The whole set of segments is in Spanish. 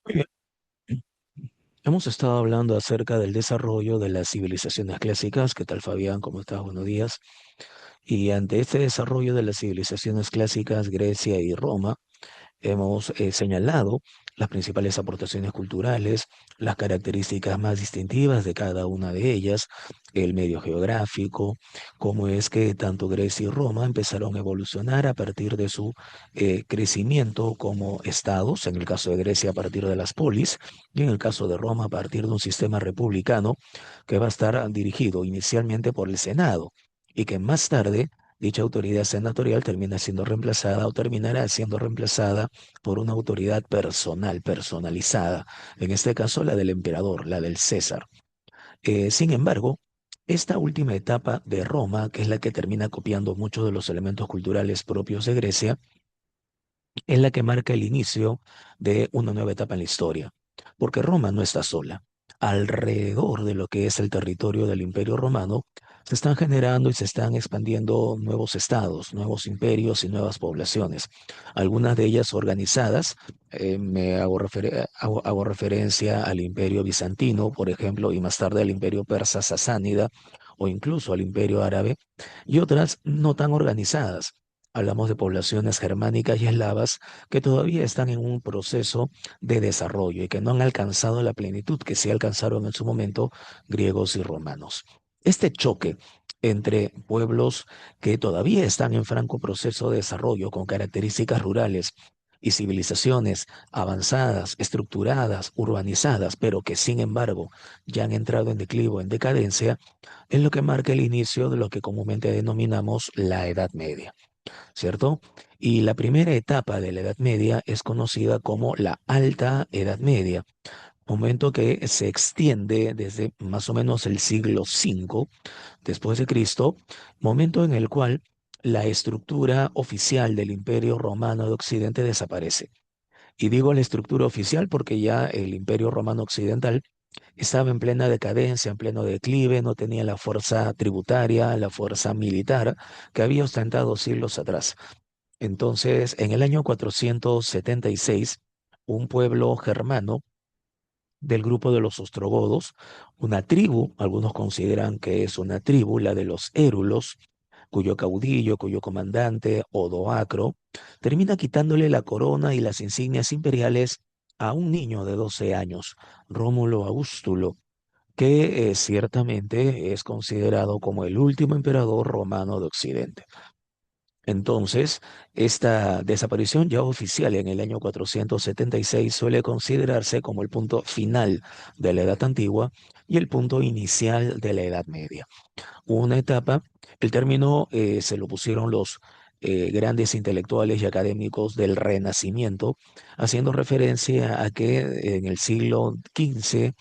Muy bien. Hemos estado hablando acerca del desarrollo de las civilizaciones clásicas. ¿Qué tal, Fabián? ¿Cómo estás? Buenos días. Y ante este desarrollo de las civilizaciones clásicas, Grecia y Roma, hemos señalado las principales aportaciones culturales, las características más distintivas de cada una de ellas, el medio geográfico, cómo es que tanto Grecia y Roma empezaron a evolucionar a partir de su crecimiento como estados, en el caso de Grecia a partir de las polis y en el caso de Roma a partir de un sistema republicano que va a estar dirigido inicialmente por el Senado y que más tarde dicha autoridad senatorial termina siendo reemplazada o terminará siendo reemplazada por una autoridad personal, personalizada, en este caso la del emperador, la del César. Sin embargo, esta última etapa de Roma, que es la que termina copiando muchos de los elementos culturales propios de Grecia, es la que marca el inicio de una nueva etapa en la historia, porque Roma no está sola. Alrededor de lo que es el territorio del Imperio Romano, se están generando y se están expandiendo nuevos estados, nuevos imperios y nuevas poblaciones, algunas de ellas organizadas. Me hago referencia al Imperio Bizantino, por ejemplo, y más tarde al Imperio Persa Sasánida o incluso al Imperio Árabe, y otras no tan organizadas. Hablamos de poblaciones germánicas y eslavas que todavía están en un proceso de desarrollo y que no han alcanzado la plenitud que sí alcanzaron en su momento griegos y romanos. Este choque entre pueblos que todavía están en franco proceso de desarrollo con características rurales y civilizaciones avanzadas, estructuradas, urbanizadas, pero que sin embargo ya han entrado en declive, en decadencia, es lo que marca el inicio de lo que comúnmente denominamos la Edad Media, ¿cierto? Y la primera etapa de la Edad Media es conocida como la Alta Edad Media, momento que se extiende desde más o menos el siglo V después de Cristo, momento en el cual la estructura oficial del Imperio Romano de Occidente desaparece. Y digo la estructura oficial porque ya el Imperio Romano Occidental estaba en plena decadencia, en pleno declive, no tenía la fuerza tributaria, la fuerza militar que había ostentado siglos atrás. Entonces, en el año 476, un pueblo germano del grupo de los ostrogodos, una tribu, algunos consideran que es una tribu, la de los érulos, cuyo caudillo, cuyo comandante, Odoacro, termina quitándole la corona y las insignias imperiales a un niño de 12 años, Rómulo Augustulo, que ciertamente es considerado como el último emperador romano de Occidente. Entonces, esta desaparición ya oficial en el año 476 suele considerarse como el punto final de la Edad Antigua y el punto inicial de la Edad Media. Una etapa, el término se lo pusieron los grandes intelectuales y académicos del Renacimiento, haciendo referencia a que en el siglo XV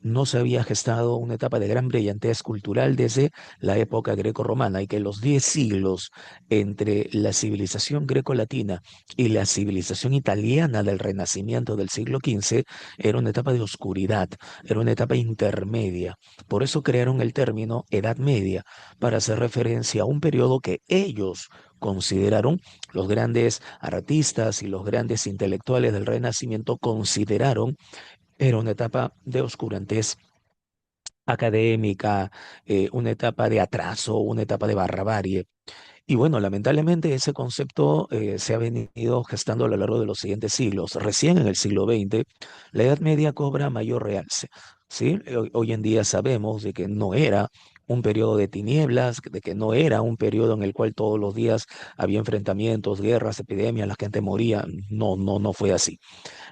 no se había gestado una etapa de gran brillantez cultural desde la época greco-romana y que los 10 siglos entre la civilización greco-latina y la civilización italiana del Renacimiento del siglo XV era una etapa de oscuridad, era una etapa intermedia. Por eso crearon el término Edad Media, para hacer referencia a un periodo que ellos consideraron, los grandes artistas y los grandes intelectuales del Renacimiento consideraron era una etapa de oscurantez académica, una etapa de atraso, una etapa de barbarie. Y bueno, lamentablemente ese concepto se ha venido gestando a lo largo de los siguientes siglos. Recién en el siglo XX, la Edad Media cobra mayor realce, ¿sí? Hoy en día sabemos de que no era un periodo de tinieblas, de que no era un periodo en el cual todos los días había enfrentamientos, guerras, epidemias, la gente moría. No, no, no fue así.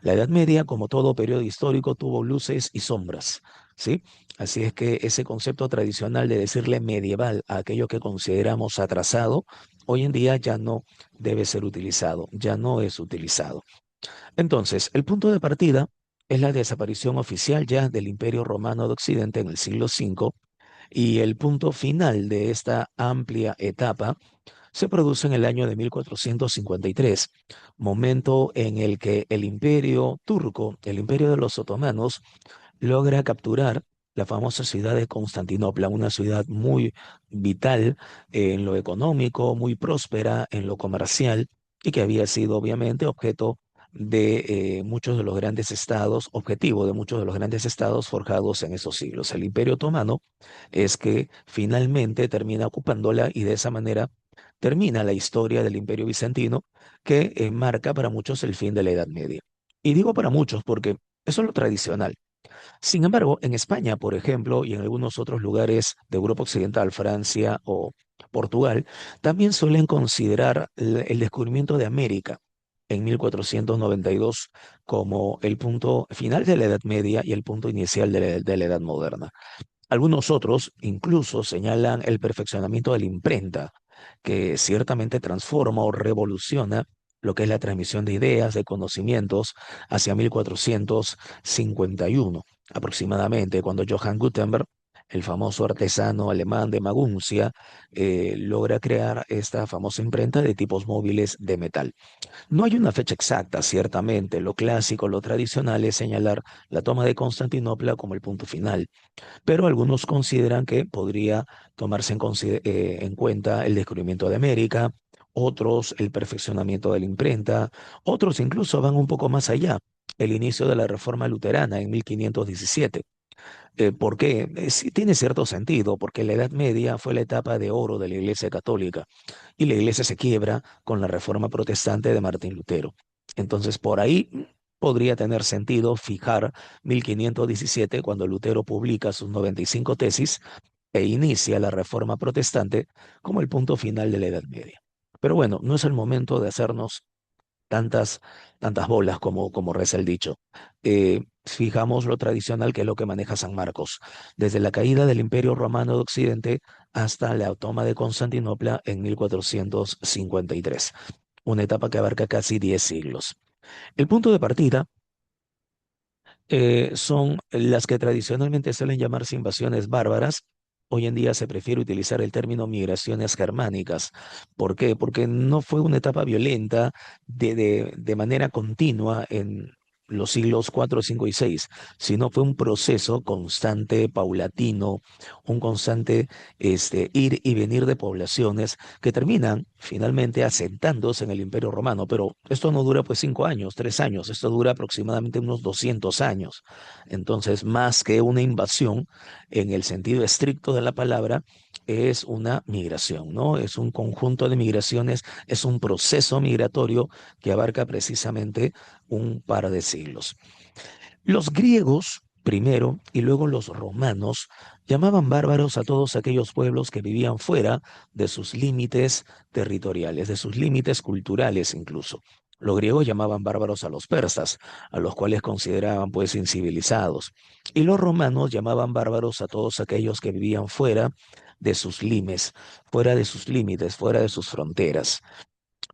La Edad Media, como todo periodo histórico, tuvo luces y sombras, ¿sí? Así es que ese concepto tradicional de decirle medieval a aquello que consideramos atrasado, hoy en día ya no debe ser utilizado, ya no es utilizado. Entonces, el punto de partida es la desaparición oficial ya del Imperio Romano de Occidente en el siglo V y el punto final de esta amplia etapa se produce en el año de 1453, momento en el que el imperio turco, el imperio de los otomanos, logra capturar la famosa ciudad de Constantinopla, una ciudad muy vital en lo económico, muy próspera en lo comercial y que había sido obviamente objeto de muchos de los grandes estados, objetivo de muchos de los grandes estados forjados en esos siglos. El Imperio Otomano es que finalmente termina ocupándola y de esa manera termina la historia del Imperio Bizantino que marca para muchos el fin de la Edad Media. Y digo para muchos porque eso es lo tradicional. Sin embargo, en España, por ejemplo, y en algunos otros lugares de Europa Occidental, Francia o Portugal, también suelen considerar el descubrimiento de América en 1492 como el punto final de la Edad Media y el punto inicial de la Edad Moderna. Algunos otros incluso señalan el perfeccionamiento de la imprenta, que ciertamente transforma o revoluciona lo que es la transmisión de ideas, de conocimientos, hacia 1451 aproximadamente, cuando Johann Gutenberg, el famoso artesano alemán de Maguncia, logra crear esta famosa imprenta de tipos móviles de metal. No hay una fecha exacta, ciertamente. Lo clásico, lo tradicional es señalar la toma de Constantinopla como el punto final, pero algunos consideran que podría tomarse en cuenta el descubrimiento de América, otros el perfeccionamiento de la imprenta, otros incluso van un poco más allá, el inicio de la Reforma Luterana en 1517. ¿Por qué? Sí tiene cierto sentido, porque la Edad Media fue la etapa de oro de la Iglesia Católica y la Iglesia se quiebra con la Reforma Protestante de Martín Lutero. Entonces, por ahí podría tener sentido fijar 1517 cuando Lutero publica sus 95 tesis e inicia la Reforma Protestante como el punto final de la Edad Media. Pero bueno, no es el momento de hacernos tantas, tantas bolas como reza el dicho. Fijamos lo tradicional que es lo que maneja San Marcos, desde la caída del Imperio Romano de Occidente hasta la toma de Constantinopla en 1453, una etapa que abarca casi 10 siglos. El punto de partida son las que tradicionalmente suelen llamarse invasiones bárbaras. Hoy en día se prefiere utilizar el término migraciones germánicas. ¿Por qué? Porque no fue una etapa violenta de manera continua en los siglos 4, 5 y 6, sino fue un proceso constante, paulatino, un constante ir y venir de poblaciones que terminan finalmente asentándose en el Imperio Romano. Pero esto no dura pues 5 años, 3 años, esto dura aproximadamente unos 200 años. Entonces, más que una invasión, en el sentido estricto de la palabra, es una migración, ¿no? Es un conjunto de migraciones, es un proceso migratorio que abarca precisamente un par de siglos. Los griegos primero y luego los romanos llamaban bárbaros a todos aquellos pueblos que vivían fuera de sus límites territoriales, de sus límites culturales incluso. Los griegos llamaban bárbaros a los persas, a los cuales consideraban pues incivilizados. Y los romanos llamaban bárbaros a todos aquellos que vivían fuera de sus limes, fuera de sus límites, fuera de sus fronteras.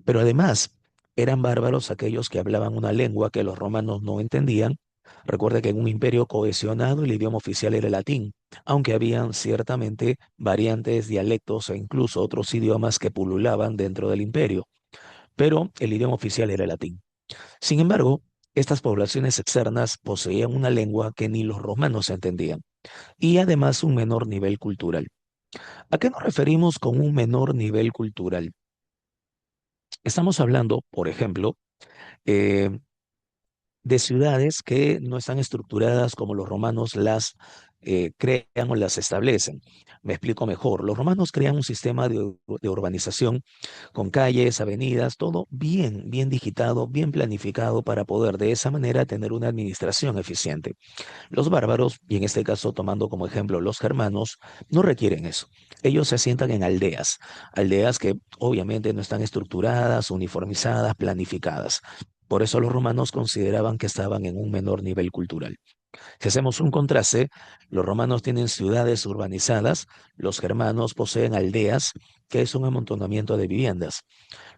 Pero además, eran bárbaros aquellos que hablaban una lengua que los romanos no entendían. Recuerda que en un imperio cohesionado el idioma oficial era el latín, aunque habían ciertamente variantes, dialectos e incluso otros idiomas que pululaban dentro del imperio, pero el idioma oficial era el latín. Sin embargo, estas poblaciones externas poseían una lengua que ni los romanos entendían y además un menor nivel cultural. ¿A qué nos referimos con un menor nivel cultural? Estamos hablando, por ejemplo, eh, de ciudades que no están estructuradas como los romanos las crean o las establecen. Me explico mejor. Los romanos crean un sistema de urbanización con calles, avenidas, todo bien, bien digitado, bien planificado para poder de esa manera tener una administración eficiente. Los bárbaros, y en este caso tomando como ejemplo los germanos, no requieren eso. Ellos se asientan en aldeas, aldeas que obviamente no están estructuradas, uniformizadas, planificadas. Por eso los romanos consideraban que estaban en un menor nivel cultural. Si hacemos un contraste, los romanos tienen ciudades urbanizadas, los germanos poseen aldeas, que es un amontonamiento de viviendas.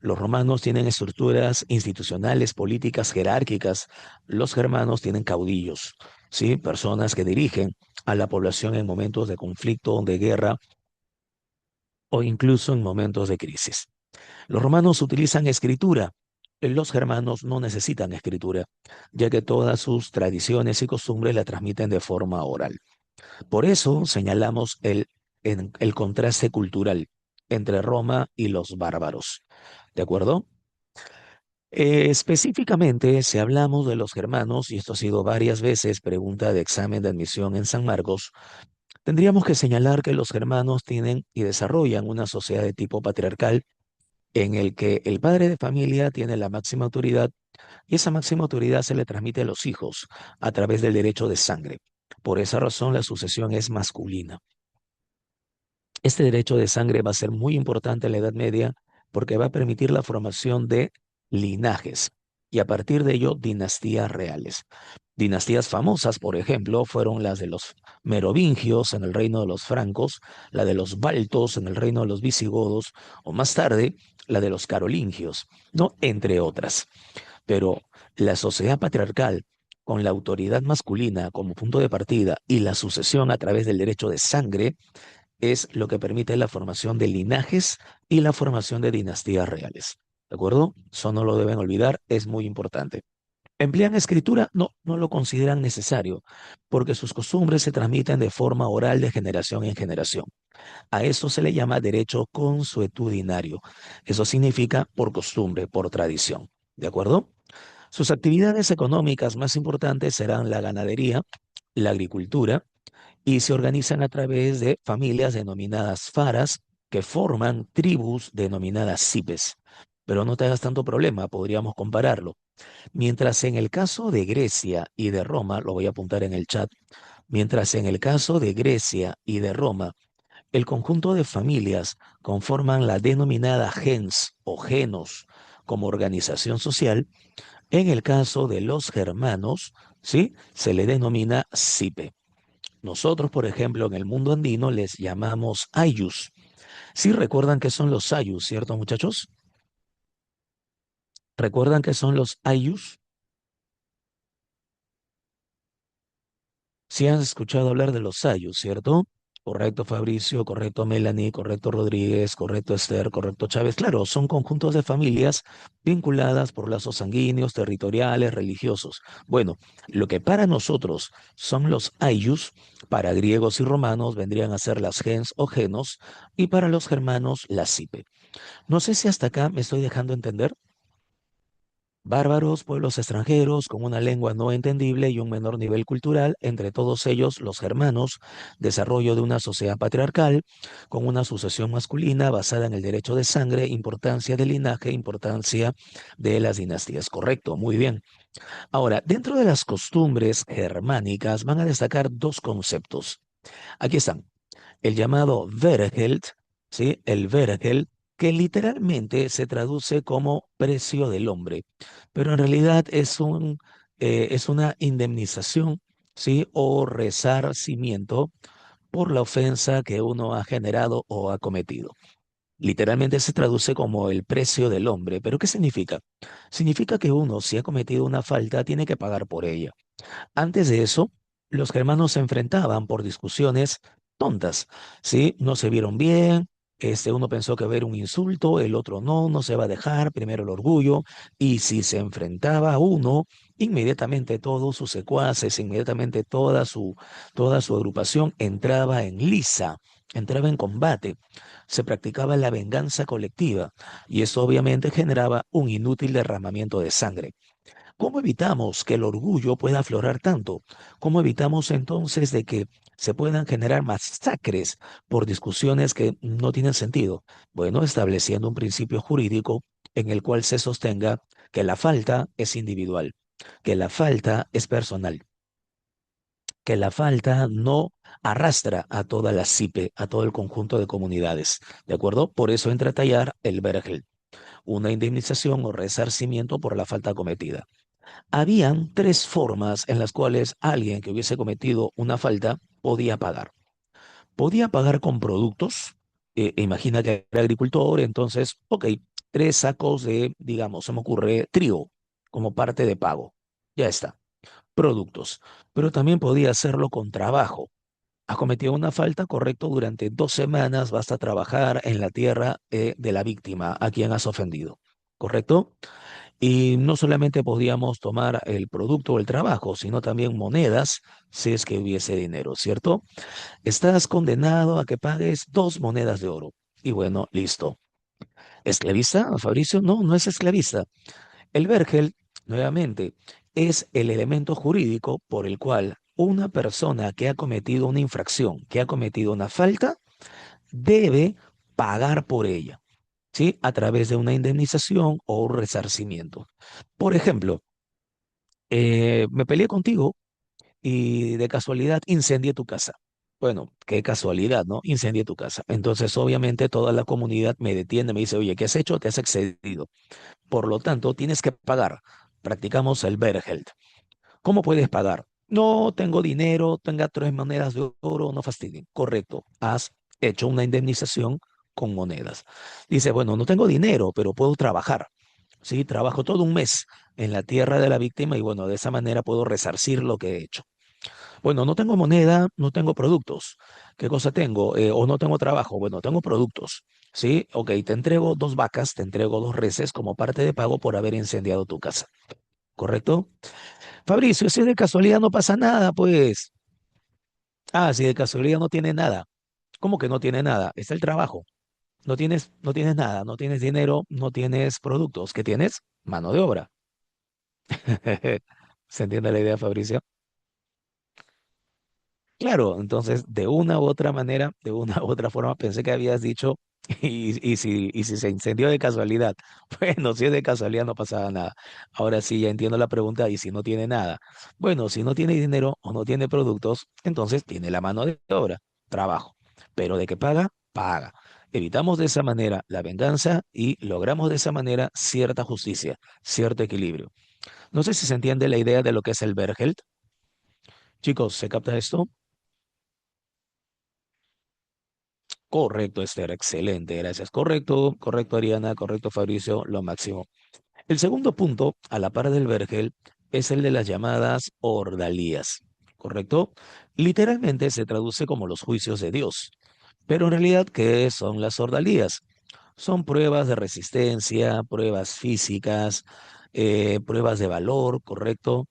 Los romanos tienen estructuras institucionales, políticas, jerárquicas. Los germanos tienen caudillos, ¿sí? Personas que dirigen a la población en momentos de conflicto, de guerra o incluso en momentos de crisis. Los romanos utilizan escritura. Los germanos no necesitan escritura, ya que todas sus tradiciones y costumbres la transmiten de forma oral. Por eso señalamos el contraste cultural entre Roma y los bárbaros. ¿De acuerdo? Específicamente, si hablamos de los germanos, y esto ha sido varias veces pregunta de examen de admisión en San Marcos, tendríamos que señalar que los germanos tienen y desarrollan una sociedad de tipo patriarcal en el que el padre de familia tiene la máxima autoridad y esa máxima autoridad se le transmite a los hijos a través del derecho de sangre. Por esa razón, la sucesión es masculina. Este derecho de sangre va a ser muy importante en la Edad Media porque va a permitir la formación de linajes y a partir de ello dinastías reales. Dinastías famosas, por ejemplo, fueron las de los merovingios en el reino de los francos, la de los baltos en el reino de los visigodos o más tarde la de los carolingios, ¿no? Entre otras. Pero la sociedad patriarcal, con la autoridad masculina como punto de partida y la sucesión a través del derecho de sangre, es lo que permite la formación de linajes y la formación de dinastías reales. ¿De acuerdo? Eso no lo deben olvidar, es muy importante. ¿Emplean escritura? No, no lo consideran necesario, porque sus costumbres se transmiten de forma oral de generación en generación. A eso se le llama derecho consuetudinario. Eso significa por costumbre, por tradición. ¿De acuerdo? Sus actividades económicas más importantes serán la ganadería, la agricultura, y se organizan a través de familias denominadas faras que forman tribus denominadas cipes. Pero no te hagas tanto problema, podríamos compararlo. Mientras en el caso de Grecia y de Roma, lo voy a apuntar en el chat, mientras en el caso de Grecia y de Roma, el conjunto de familias conforman la denominada gens o genos como organización social, en el caso de los germanos, ¿sí? Se le denomina cipe. Nosotros, por ejemplo, en el mundo andino les llamamos ayus. Sí recuerdan que son los ayus, ¿cierto, muchachos? ¿Recuerdan que son los ayus? Sí has escuchado hablar de los ayus, ¿cierto? Correcto, Fabricio, correcto, Melanie, correcto, Rodríguez, correcto, Esther, correcto, Chávez. Claro, son conjuntos de familias vinculadas por lazos sanguíneos, territoriales, religiosos. Bueno, lo que para nosotros son los ayus, para griegos y romanos vendrían a ser las gens o genos, y para los germanos las cipe. No sé si hasta acá me estoy dejando entender. Bárbaros, pueblos extranjeros con una lengua no entendible y un menor nivel cultural, entre todos ellos los germanos, desarrollo de una sociedad patriarcal con una sucesión masculina basada en el derecho de sangre, importancia del linaje, importancia de las dinastías. Correcto, muy bien. Ahora, dentro de las costumbres germánicas van a destacar dos conceptos. Aquí están el llamado Wergeld, ¿sí? El Wergeld, que literalmente se traduce como precio del hombre, pero en realidad es una indemnización, ¿sí? O resarcimiento por la ofensa que uno ha generado o ha cometido. Literalmente se traduce como el precio del hombre, pero ¿qué significa? Significa que uno, si ha cometido una falta, tiene que pagar por ella. Antes de eso, los germanos se enfrentaban por discusiones tontas, ¿sí? No se vieron bien, uno pensó que ver un insulto, el otro no, no se va a dejar, primero el orgullo, y si se enfrentaba a uno, inmediatamente todos sus secuaces, inmediatamente toda su agrupación entraba en lisa, entraba en combate, se practicaba la venganza colectiva, y eso obviamente generaba un inútil derramamiento de sangre. ¿Cómo evitamos que el orgullo pueda aflorar tanto? ¿Cómo evitamos entonces de que se puedan generar masacres por discusiones que no tienen sentido? Bueno, estableciendo un principio jurídico en el cual se sostenga que la falta es individual, que la falta es personal, que la falta no arrastra a toda la CIPE, a todo el conjunto de comunidades. ¿De acuerdo? Por eso entra a tallar el vergel, una indemnización o resarcimiento por la falta cometida. Habían tres formas en las cuales alguien que hubiese cometido una falta podía pagar. Podía pagar con productos. Imagina que era agricultor, entonces, ok, 3 sacos de, digamos, se me ocurre, trigo como parte de pago. Ya está, productos. Pero también podía hacerlo con trabajo. Has cometido una falta, correcto, durante 2 semanas basta trabajar en la tierra de la víctima a quien has ofendido. ¿Correcto? Y no solamente podíamos tomar el producto o el trabajo, sino también monedas, si es que hubiese dinero, ¿cierto? Estás condenado a que pagues 2 monedas de oro. Y bueno, listo. ¿Esclavista, Fabricio? No, no es esclavista. El vergel, nuevamente, es el elemento jurídico por el cual una persona que ha cometido una infracción, que ha cometido una falta, debe pagar por ella, ¿sí? A través de una indemnización o un resarcimiento. Por ejemplo, me peleé contigo y de casualidad incendié tu casa. Bueno, qué casualidad, ¿no? Incendié tu casa. Entonces, obviamente, toda la comunidad me detiene, me dice, oye, ¿qué has hecho? Te has excedido. Por lo tanto, tienes que pagar. Practicamos el Bergeld. ¿Cómo puedes pagar? No tengo dinero, tenga 3 monedas de oro, no fastidien. Correcto, has hecho una indemnización con monedas. Dice, bueno, no tengo dinero, pero puedo trabajar. Sí, trabajo todo un mes en la tierra de la víctima y bueno, de esa manera puedo resarcir lo que he hecho. Bueno, no tengo moneda, no tengo productos. ¿Qué cosa tengo? O no tengo trabajo. Bueno, tengo productos. Sí, ok, te entrego 2 vacas, te entrego 2 reses como parte de pago por haber incendiado tu casa. ¿Correcto? Fabricio, si de casualidad no pasa nada, pues. Ah, si de casualidad no tiene nada. ¿Cómo que no tiene nada? Está el trabajo. No tienes nada, no tienes dinero, no tienes productos. ¿Qué tienes? Mano de obra. ¿Se entiende la idea, Fabricio? Claro, entonces de una u otra manera, de una u otra forma, pensé que habías dicho, y si se incendió de casualidad, bueno, si es de casualidad no pasaba nada. Ahora sí, ya entiendo la pregunta, y si no tiene nada, bueno, si no tiene dinero o no tiene productos, entonces tiene la mano de obra, trabajo, pero de que paga, paga. Evitamos de esa manera la venganza y logramos de esa manera cierta justicia, cierto equilibrio. No sé si se entiende la idea de lo que es el Bergelt. Chicos, ¿se capta esto? Correcto, Esther, excelente, gracias. Correcto, correcto, Ariana, correcto, Fabricio, lo máximo. El segundo punto, a la par del vergel, es el de las llamadas ordalías, ¿correcto? Literalmente se traduce como los juicios de Dios, pero en realidad, ¿qué son las ordalías? Son pruebas de resistencia, pruebas físicas, pruebas de valor, ¿correcto?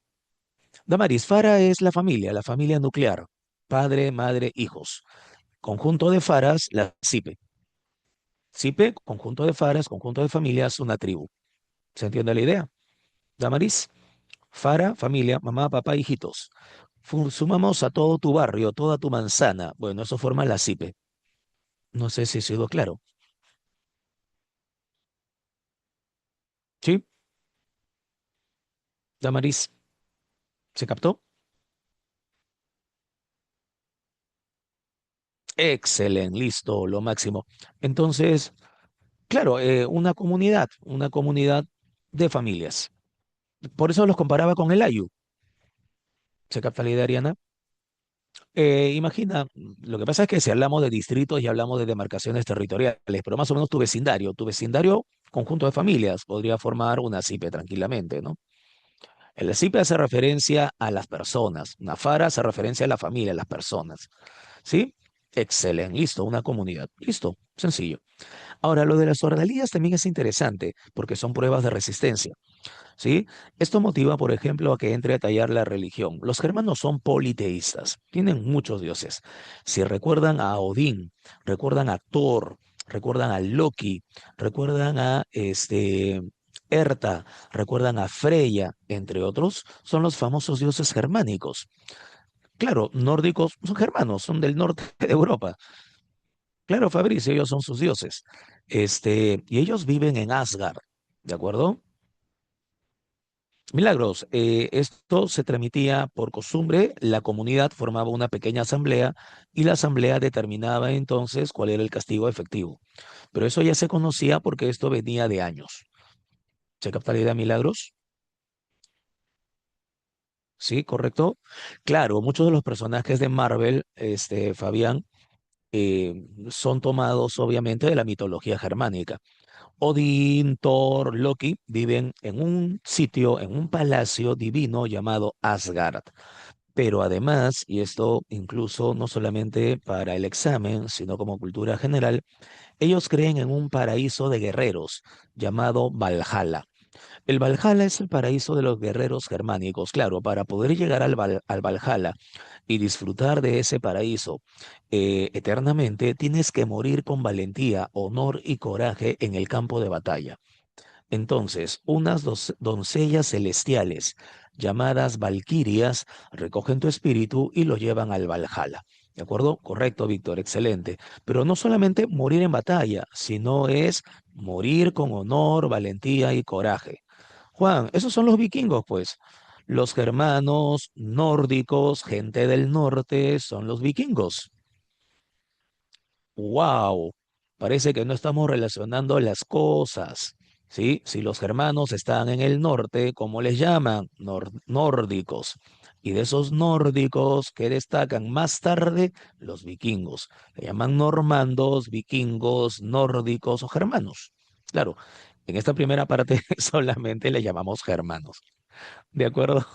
Damaris, Fara es la familia nuclear, padre, madre, hijos. Conjunto de faras, la CIPE. CIPE, conjunto de faras, conjunto de familias, una tribu. ¿Se entiende la idea? Damaris, Fara, familia, mamá, papá, hijitos. Sumamos a todo tu barrio, toda tu manzana. Bueno, eso forma la CIPE. No sé si he sido claro. ¿Sí? Damaris, ¿se captó? Excelente, listo, lo máximo. Entonces, claro, una comunidad de familias. Por eso los comparaba con el Ayu. ¿Se capta la idea, Ariana? Imagina, lo que pasa es que si hablamos de distritos y hablamos de demarcaciones territoriales, pero más o menos tu vecindario, conjunto de familias, podría formar una CIPE tranquilamente, ¿no? El CIPE hace referencia a las personas, una FARA hace referencia a la familia, a las personas, ¿sí? Excelente, listo, una comunidad, listo, sencillo. Ahora, lo de las ordalías también es interesante porque son pruebas de resistencia. ¿Sí? Esto motiva, por ejemplo, a que entre a tallar la religión. Los germanos son politeístas, tienen muchos dioses. Si recuerdan a Odín, recuerdan a Thor, recuerdan a Loki, recuerdan a Erta, recuerdan a Freya, entre otros, son los famosos dioses germánicos. Claro, nórdicos son germanos, son del norte de Europa. Claro, Fabricio, ellos son sus dioses. Y ellos viven en Asgard, ¿de acuerdo? Milagros, esto se transmitía por costumbre, la comunidad formaba una pequeña asamblea y la asamblea determinaba entonces cuál era el castigo efectivo. Pero eso ya se conocía porque esto venía de años. ¿Se capta la idea, Milagros? Sí, correcto. Claro, muchos de los personajes de Marvel, Fabián, son tomados obviamente de la mitología germánica. Odín, Thor, Loki viven en un sitio, en un palacio divino llamado Asgard. Pero además, y esto incluso no solamente para el examen, sino como cultura general, ellos creen en un paraíso de guerreros llamado Valhalla. El Valhalla es el paraíso de los guerreros germánicos. Claro, para poder llegar al Valhalla y disfrutar de ese paraíso eternamente, tienes que morir con valentía, honor y coraje en el campo de batalla. Entonces, unas doncellas celestiales llamadas valquirias recogen tu espíritu y lo llevan al Valhalla. ¿De acuerdo? Correcto, Víctor, excelente. Pero no solamente morir en batalla, sino es morir con honor, valentía y coraje. Juan, esos son los vikingos, pues. Los germanos, nórdicos, gente del norte, son los vikingos. Wow, parece que no estamos relacionando las cosas, ¿sí? Si los germanos están en el norte, ¿cómo les llaman? Nórdicos. Y de esos nórdicos que destacan más tarde, los vikingos. Le llaman normandos, vikingos, nórdicos o germanos. Claro, en esta primera parte solamente le llamamos germanos. ¿De acuerdo?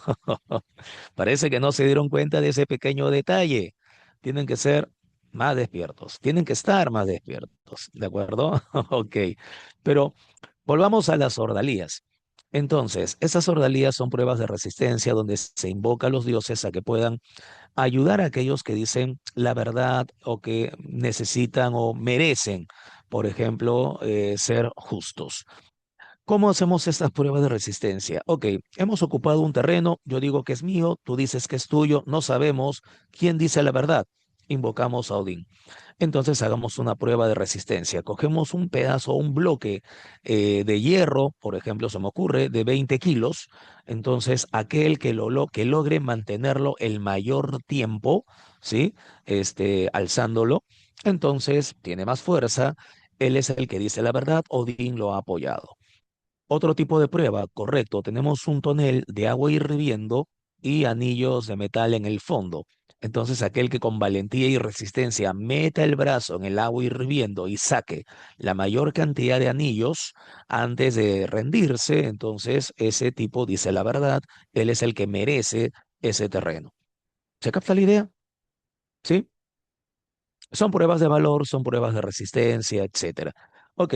Parece que no se dieron cuenta de ese pequeño detalle. Tienen que ser más despiertos, tienen que estar más despiertos, ¿de acuerdo? Ok, pero volvamos a las ordalías. Entonces, esas ordalías son pruebas de resistencia donde se invoca a los dioses a que puedan ayudar a aquellos que dicen la verdad o que necesitan o merecen, por ejemplo, ser justos. ¿Cómo hacemos estas pruebas de resistencia? Ok, hemos ocupado un terreno, yo digo que es mío, tú dices que es tuyo, no sabemos quién dice la verdad. Invocamos a Odín. Entonces hagamos una prueba de resistencia. Cogemos un pedazo, un bloque de hierro, por ejemplo, se me ocurre, de 20 kilos. Entonces, aquel que logre mantenerlo el mayor tiempo, ¿sí? Alzándolo, entonces tiene más fuerza. Él es el que dice la verdad, Odín lo ha apoyado. Otro tipo de prueba, correcto. Tenemos un tonel de agua hirviendo y anillos de metal en el fondo. Entonces, aquel que con valentía y resistencia meta el brazo en el agua hirviendo y saque la mayor cantidad de anillos antes de rendirse, entonces ese tipo dice la verdad, él es el que merece ese terreno. ¿Se capta la idea? ¿Sí? Son pruebas de valor, son pruebas de resistencia, etcétera. Ok,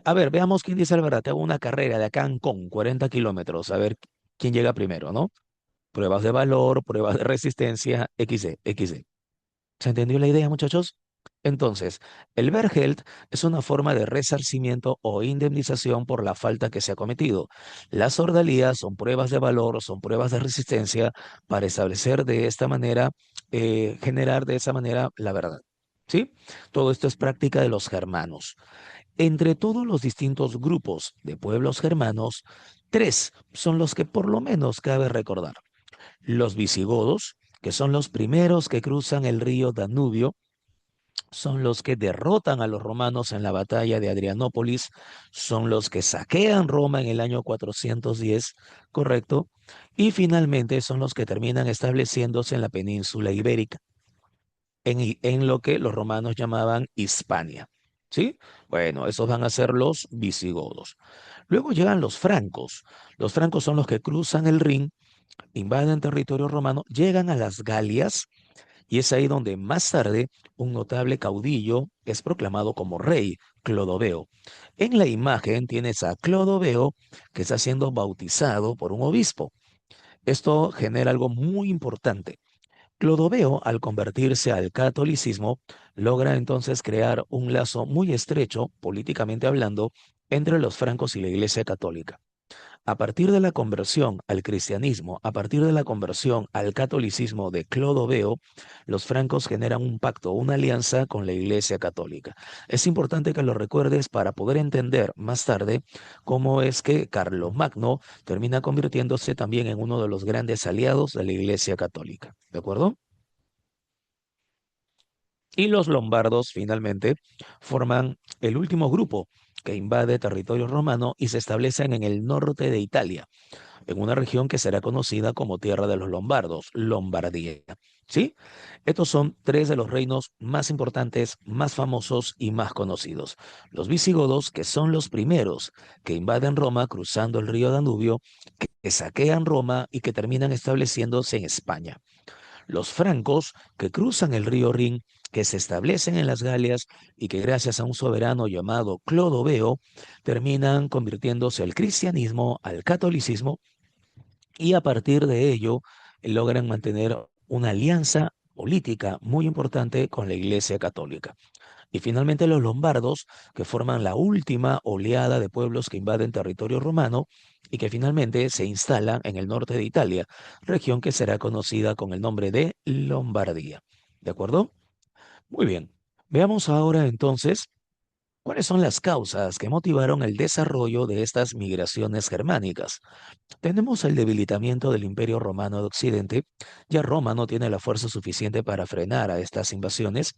a ver, veamos quién dice la verdad. Te hago una carrera de acá a Ancón, 40 kilómetros, a ver quién llega primero, ¿no? Pruebas de valor, pruebas de resistencia, XD, XD. ¿Se entendió la idea, muchachos? Entonces, el Bergheld es una forma de resarcimiento o indemnización por la falta que se ha cometido. Las ordalías son pruebas de valor, son pruebas de resistencia para establecer de esta manera, generar de esa manera la verdad. ¿Sí? Todo esto es práctica de los germanos. Entre todos los distintos grupos de pueblos germanos, tres son los que por lo menos cabe recordar. Los visigodos, que son los primeros que cruzan el río Danubio, son los que derrotan a los romanos en la batalla de Adrianópolis, son los que saquean Roma en el año 410, ¿correcto? Y finalmente son los que terminan estableciéndose en la península ibérica, en lo que los romanos llamaban Hispania. ¿Sí? Bueno, esos van a ser los visigodos. Luego llegan los francos. Los francos son los que cruzan el Rin, invaden territorio romano, llegan a las Galias, y es ahí donde más tarde un notable caudillo es proclamado como rey, Clodoveo. En la imagen tienes a Clodoveo que está siendo bautizado por un obispo. Esto genera algo muy importante. Clodoveo, al convertirse al catolicismo, logra entonces crear un lazo muy estrecho, políticamente hablando, entre los francos y la Iglesia Católica. A partir de la conversión al cristianismo, a partir de la conversión al catolicismo de Clodoveo, los francos generan un pacto, una alianza con la Iglesia Católica. Es importante que lo recuerdes para poder entender más tarde cómo es que Carlomagno termina convirtiéndose también en uno de los grandes aliados de la Iglesia Católica. ¿De acuerdo? Y los lombardos finalmente forman el último grupo que invade territorio romano y se establecen en el norte de Italia, en una región que será conocida como Tierra de los Lombardos, Lombardía. ¿Sí? Estos son tres de los reinos más importantes, más famosos y más conocidos. Los visigodos, que son los primeros que invaden Roma cruzando el río Danubio, que saquean Roma y que terminan estableciéndose en España. Los francos, que cruzan el río Rin, que se establecen en las Galias y que gracias a un soberano llamado Clodoveo terminan convirtiéndose al cristianismo, al catolicismo, y a partir de ello logran mantener una alianza política muy importante con la Iglesia Católica. Y finalmente los lombardos, que forman la última oleada de pueblos que invaden territorio romano y que finalmente se instalan en el norte de Italia, región que será conocida con el nombre de Lombardía. ¿De acuerdo? Muy bien. Veamos ahora entonces cuáles son las causas que motivaron el desarrollo de estas migraciones germánicas. Tenemos el debilitamiento del Imperio Romano de Occidente. Ya Roma no tiene la fuerza suficiente para frenar a estas invasiones.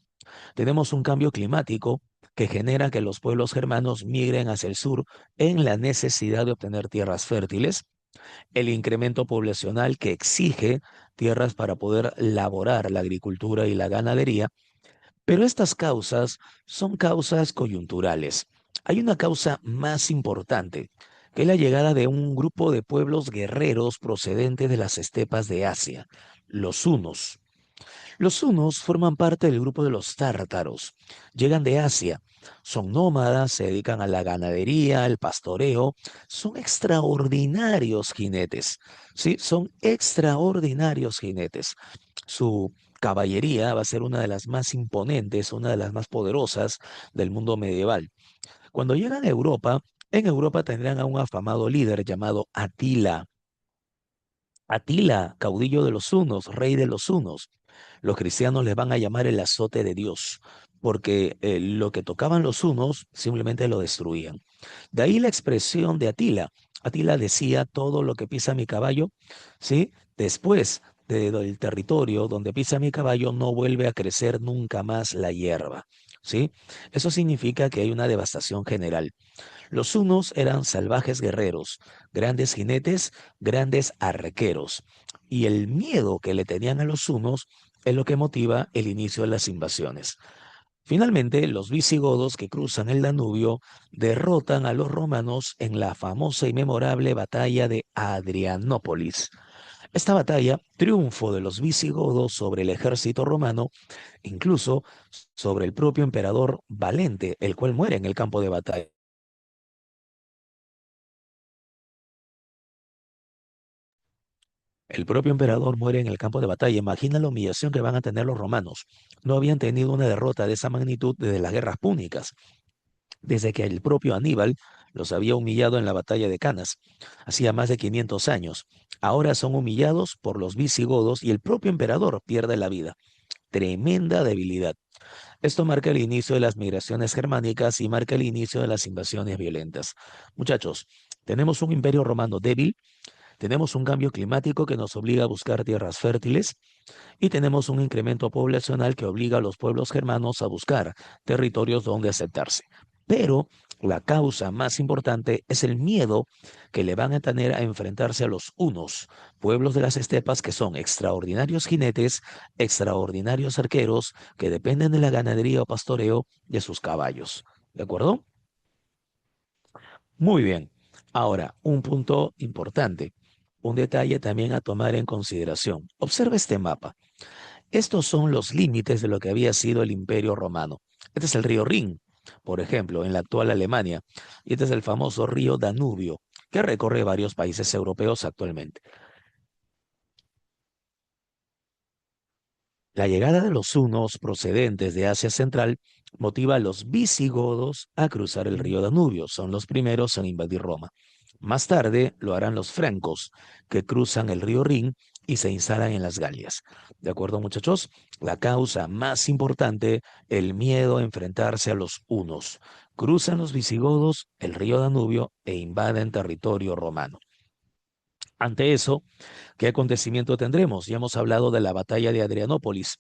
Tenemos un cambio climático que genera que los pueblos germanos migren hacia el sur en la necesidad de obtener tierras fértiles. El incremento poblacional que exige tierras para poder laborar la agricultura y la ganadería. Pero estas causas son causas coyunturales. Hay una causa más importante, que es la llegada de un grupo de pueblos guerreros procedentes de las estepas de Asia, los hunos. Los hunos forman parte del grupo de los tártaros. Llegan de Asia. Son nómadas, se dedican a la ganadería, al pastoreo. Son extraordinarios jinetes. Sí, son extraordinarios jinetes. Su caballería va a ser una de las más imponentes, una de las más poderosas del mundo medieval. Cuando llegan a Europa, en Europa tendrán a un afamado líder llamado Atila. Atila, caudillo de los hunos, rey de los hunos. Los cristianos les van a llamar el azote de Dios, porque lo que tocaban los hunos simplemente lo destruían. De ahí la expresión de Atila. Atila decía todo lo que pisa mi caballo, ¿sí? Después del territorio donde pisa mi caballo no vuelve a crecer nunca más la hierba, ¿sí? Eso significa que hay una devastación general. Los hunos eran salvajes guerreros, grandes jinetes, grandes arqueros, y el miedo que le tenían a los hunos es lo que motiva el inicio de las invasiones. Finalmente, los visigodos que cruzan el Danubio derrotan a los romanos en la famosa y memorable batalla de Adrianópolis. Esta batalla, triunfo de los visigodos sobre el ejército romano, incluso sobre el propio emperador Valente, el cual muere en el campo de batalla. El propio emperador muere en el campo de batalla. Imagina la humillación que van a tener los romanos. No habían tenido una derrota de esa magnitud desde las guerras púnicas, desde que el propio Aníbal los había humillado en la batalla de Canas, hacía más de 500 años. Ahora son humillados por los visigodos y el propio emperador pierde la vida. Tremenda debilidad. Esto marca el inicio de las migraciones germánicas y marca el inicio de las invasiones violentas. Muchachos, tenemos un imperio romano débil, tenemos un cambio climático que nos obliga a buscar tierras fértiles y tenemos un incremento poblacional que obliga a los pueblos germanos a buscar territorios donde aceptarse. Pero la causa más importante es el miedo que le van a tener a enfrentarse a los hunos, pueblos de las estepas que son extraordinarios jinetes, extraordinarios arqueros, que dependen de la ganadería o pastoreo de sus caballos. ¿De acuerdo? Muy bien. Ahora, un punto importante, un detalle también a tomar en consideración. Observa este mapa. Estos son los límites de lo que había sido el Imperio Romano. Este es el río Rin, por ejemplo, en la actual Alemania, y este es el famoso río Danubio, que recorre varios países europeos actualmente. La llegada de los hunos procedentes de Asia Central motiva a los visigodos a cruzar el río Danubio. Son los primeros en invadir Roma. Más tarde lo harán los francos, que cruzan el río Rin y se instalan en las Galias. ¿De acuerdo, muchachos? La causa más importante, el miedo a enfrentarse a los hunos. Cruzan los visigodos el río Danubio e invaden territorio romano. Ante eso, ¿qué acontecimiento tendremos? Ya hemos hablado de la batalla de Adrianópolis.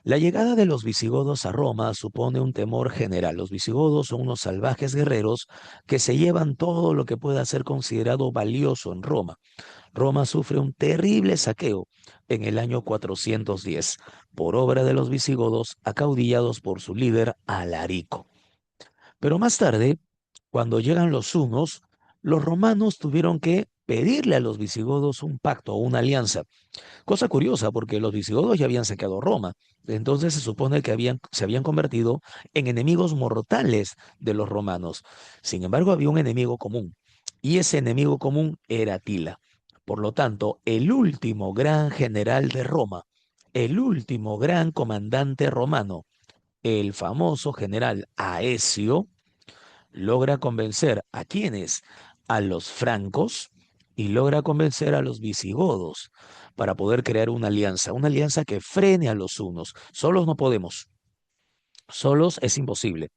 La llegada de los visigodos a Roma supone un temor general. Los visigodos son unos salvajes guerreros que se llevan todo lo que pueda ser considerado valioso en Roma. Roma sufre un terrible saqueo en el año 410 por obra de los visigodos acaudillados por su líder Alarico. Pero más tarde, cuando llegan los hunos, los romanos tuvieron que pedirle a los visigodos un pacto o una alianza. Cosa curiosa, porque los visigodos ya habían saqueado Roma. Entonces se supone que se habían convertido en enemigos mortales de los romanos. Sin embargo, había un enemigo común. Y ese enemigo común era Atila. Por lo tanto, el último gran general de Roma, el último gran comandante romano, el famoso general Aecio logra convencer a quienes, a los francos, y logra convencer a los visigodos para poder crear una alianza que frene a los hunos. Solos no podemos, solos es imposible,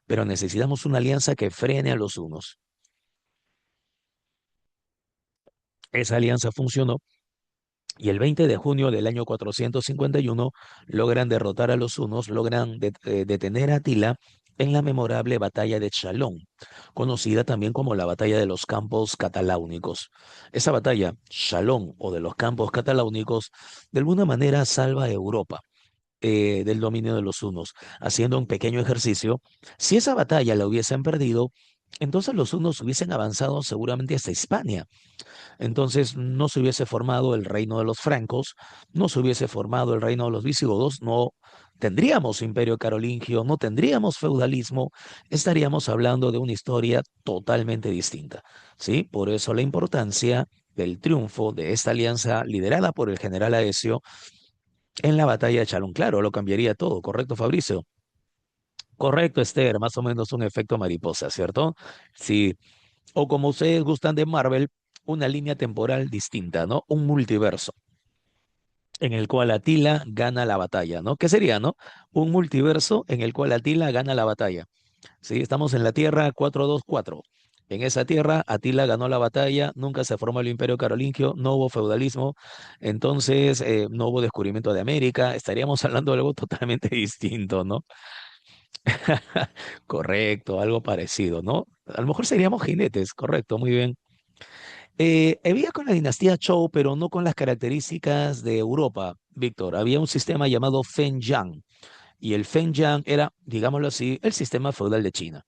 pero necesitamos una alianza que frene a los hunos. Esa alianza funcionó y el 20 de junio del año 451 logran derrotar a los hunos, logran detener a Atila en la memorable batalla de Chalón, conocida también como la batalla de los campos cataláunicos. Esa batalla, Chalón o de los campos cataláunicos, de alguna manera salva a Europa del dominio de los hunos, haciendo un pequeño ejercicio. Si esa batalla la hubiesen perdido, entonces los hunos hubiesen avanzado seguramente hasta Hispania. Entonces no se hubiese formado el reino de los francos, no se hubiese formado el reino de los visigodos, no tendríamos imperio carolingio, no tendríamos feudalismo, estaríamos hablando de una historia totalmente distinta, ¿sí? Por eso la importancia del triunfo de esta alianza liderada por el general Aecio en la batalla de Chalón. Claro, lo cambiaría todo, ¿correcto, Fabricio? Correcto, Esther, más o menos un efecto mariposa, ¿cierto? Sí, o como ustedes gustan de Marvel, una línea temporal distinta, ¿no? Un multiverso en el cual Atila gana la batalla, ¿no? ¿Qué sería, no? Un multiverso en el cual Atila gana la batalla. Sí, estamos en la Tierra 424. En esa tierra, Atila ganó la batalla, nunca se formó el Imperio Carolingio, no hubo feudalismo, entonces no hubo descubrimiento de América, estaríamos hablando de algo totalmente distinto, ¿no? Correcto, algo parecido, ¿no? A lo mejor seríamos jinetes, correcto, muy bien. Había con la dinastía Zhou, pero no con las características de Europa, Víctor. Había un sistema llamado Feng-Yang, y el Feng-Yang era, digámoslo así, el sistema feudal de China,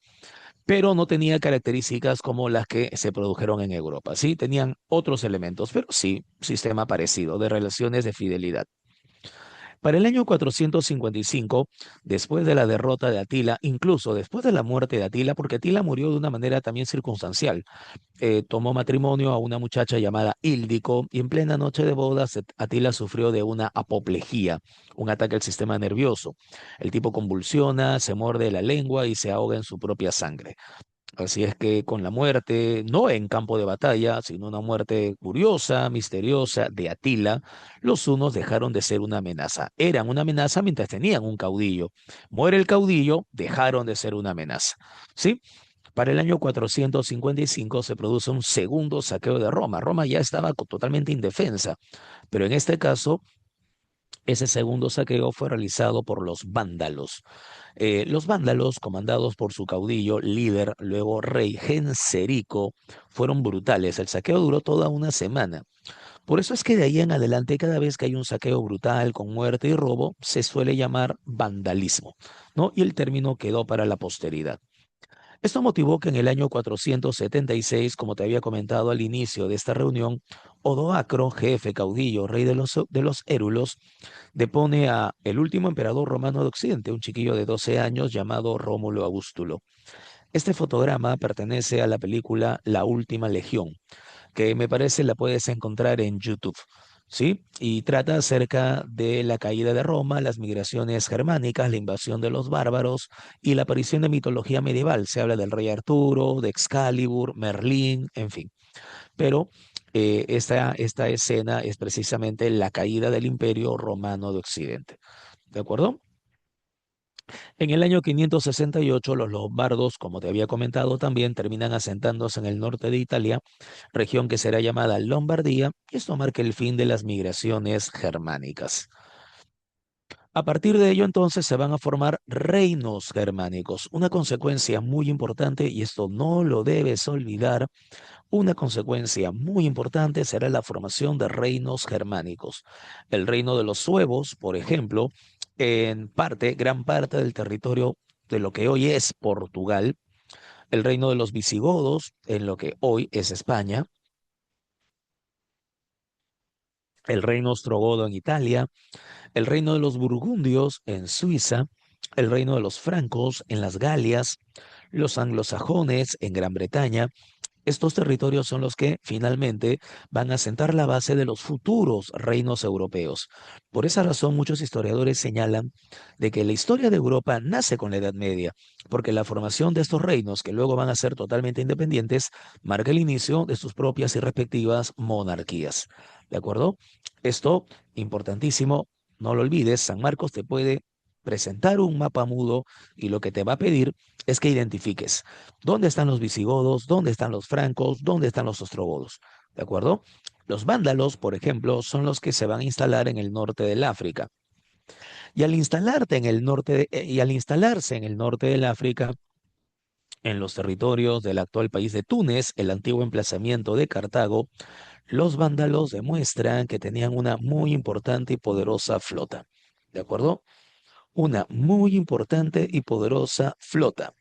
pero no tenía características como las que se produjeron en Europa. Sí, tenían otros elementos, pero sí, sistema parecido de relaciones de fidelidad. Para el año 455, después de la derrota de Atila, incluso después de la muerte de Atila, porque Atila murió de una manera también circunstancial, tomó matrimonio a una muchacha llamada Íldico y en plena noche de bodas Atila sufrió de una apoplejía, un ataque al sistema nervioso. El tipo convulsiona, se muerde la lengua y se ahoga en su propia sangre. Así es que con la muerte, no en campo de batalla, sino una muerte curiosa, misteriosa de Atila, los hunos dejaron de ser una amenaza. Eran una amenaza mientras tenían un caudillo. Muere el caudillo, dejaron de ser una amenaza. ¿Sí? Para el año 455 se produce un segundo saqueo de Roma. Roma ya estaba totalmente indefensa, pero en este caso, ese segundo saqueo fue realizado por los vándalos. Los vándalos, comandados por su caudillo, líder, luego rey Genserico, fueron brutales. El saqueo duró toda una semana. Por eso es que de ahí en adelante, cada vez que hay un saqueo brutal con muerte y robo, se suele llamar vandalismo, ¿no? Y el término quedó para la posteridad. Esto motivó que en el año 476, como te había comentado al inicio de esta reunión, Odoacro, jefe caudillo, rey de los érulos, depone a el último emperador romano de Occidente, un chiquillo de 12 años llamado Rómulo Augustulo. Este fotograma pertenece a la película La Última Legión, que me parece la puedes encontrar en YouTube, ¿sí? Y trata acerca de la caída de Roma, las migraciones germánicas, la invasión de los bárbaros y la aparición de mitología medieval. Se habla del rey Arturo, de Excalibur, Merlín, en fin. Pero esta escena es precisamente la caída del Imperio Romano de Occidente. ¿De acuerdo? En el año 568, los lombardos, como te había comentado también, terminan asentándose en el norte de Italia, región que será llamada Lombardía, y esto marca el fin de las migraciones germánicas. A partir de ello, entonces, se van a formar reinos germánicos, una consecuencia muy importante, y esto no lo debes olvidar, una consecuencia muy importante será la formación de reinos germánicos. El reino de los suevos, por ejemplo, en parte, gran parte del territorio de lo que hoy es Portugal, el reino de los visigodos, en lo que hoy es España, el reino ostrogodo en Italia, el reino de los burgundios en Suiza, el reino de los francos en las Galias, los anglosajones en Gran Bretaña, Estos territorios son los que finalmente van a sentar la base de los futuros reinos europeos. Por esa razón, muchos historiadores señalan de que la historia de Europa nace con la Edad Media, porque la formación de estos reinos, que luego van a ser totalmente independientes, marca el inicio de sus propias y respectivas monarquías. ¿De acuerdo? Esto, importantísimo, no lo olvides, San Marcos te puede presentar un mapa mudo y lo que te va a pedir es que identifiques dónde están los visigodos, dónde están los francos, dónde están los ostrogodos. ¿De acuerdo? Los vándalos, por ejemplo, son los que se van a instalar en el norte del África. Y al instalarse en el norte del África, en los territorios del actual país de Túnez, el antiguo emplazamiento de Cartago, los vándalos demuestran que tenían una muy importante y poderosa flota. ¿De acuerdo? Una muy importante y poderosa flota,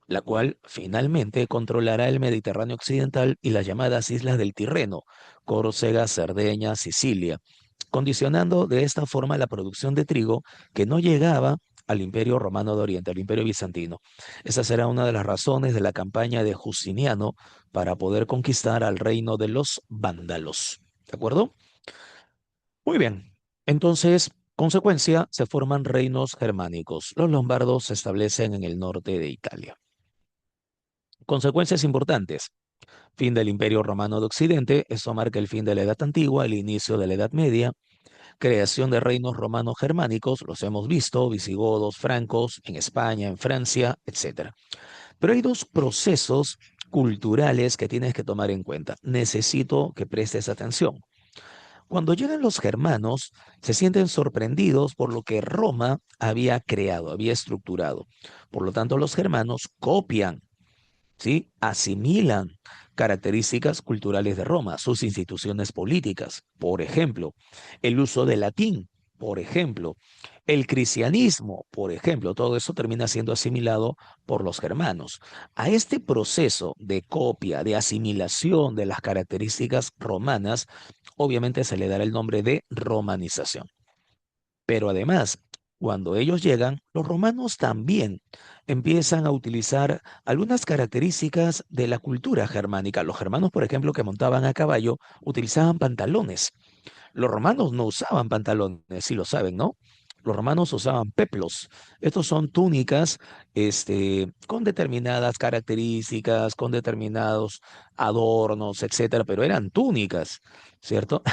la cual finalmente controlará el Mediterráneo occidental y las llamadas islas del Tirreno, Córcega, Cerdeña, Sicilia, condicionando de esta forma la producción de trigo que no llegaba al Imperio Romano de Oriente, al Imperio Bizantino. Esa será una de las razones de la campaña de Justiniano para poder conquistar al reino de los vándalos. ¿De acuerdo? Muy bien. Entonces, consecuencia, se forman reinos germánicos. Los lombardos se establecen en el norte de Italia. Consecuencias importantes. Fin del Imperio Romano de Occidente. Esto marca el fin de la Edad Antigua, el inicio de la Edad Media. Creación de reinos romanos germánicos, los hemos visto, visigodos, francos, en España, en Francia, etcétera. Pero hay dos procesos culturales que tienes que tomar en cuenta. Necesito que prestes atención. Cuando llegan los germanos, se sienten sorprendidos por lo que Roma había creado, había estructurado. Por lo tanto, los germanos copian, ¿sí? Asimilan características culturales de Roma, sus instituciones políticas, por ejemplo, el uso del latín, por ejemplo, el cristianismo, por ejemplo, todo eso termina siendo asimilado por los germanos. A este proceso de copia, de asimilación de las características romanas, obviamente se le dará el nombre de romanización. Pero además, cuando ellos llegan, los romanos también empiezan a utilizar algunas características de la cultura germánica. Los germanos, por ejemplo, que montaban a caballo, utilizaban pantalones. Los romanos no usaban pantalones, sí lo saben, ¿no? Los romanos usaban peplos. Estos son túnicas, con determinadas características, con determinados adornos, etcétera, pero eran túnicas, ¿cierto?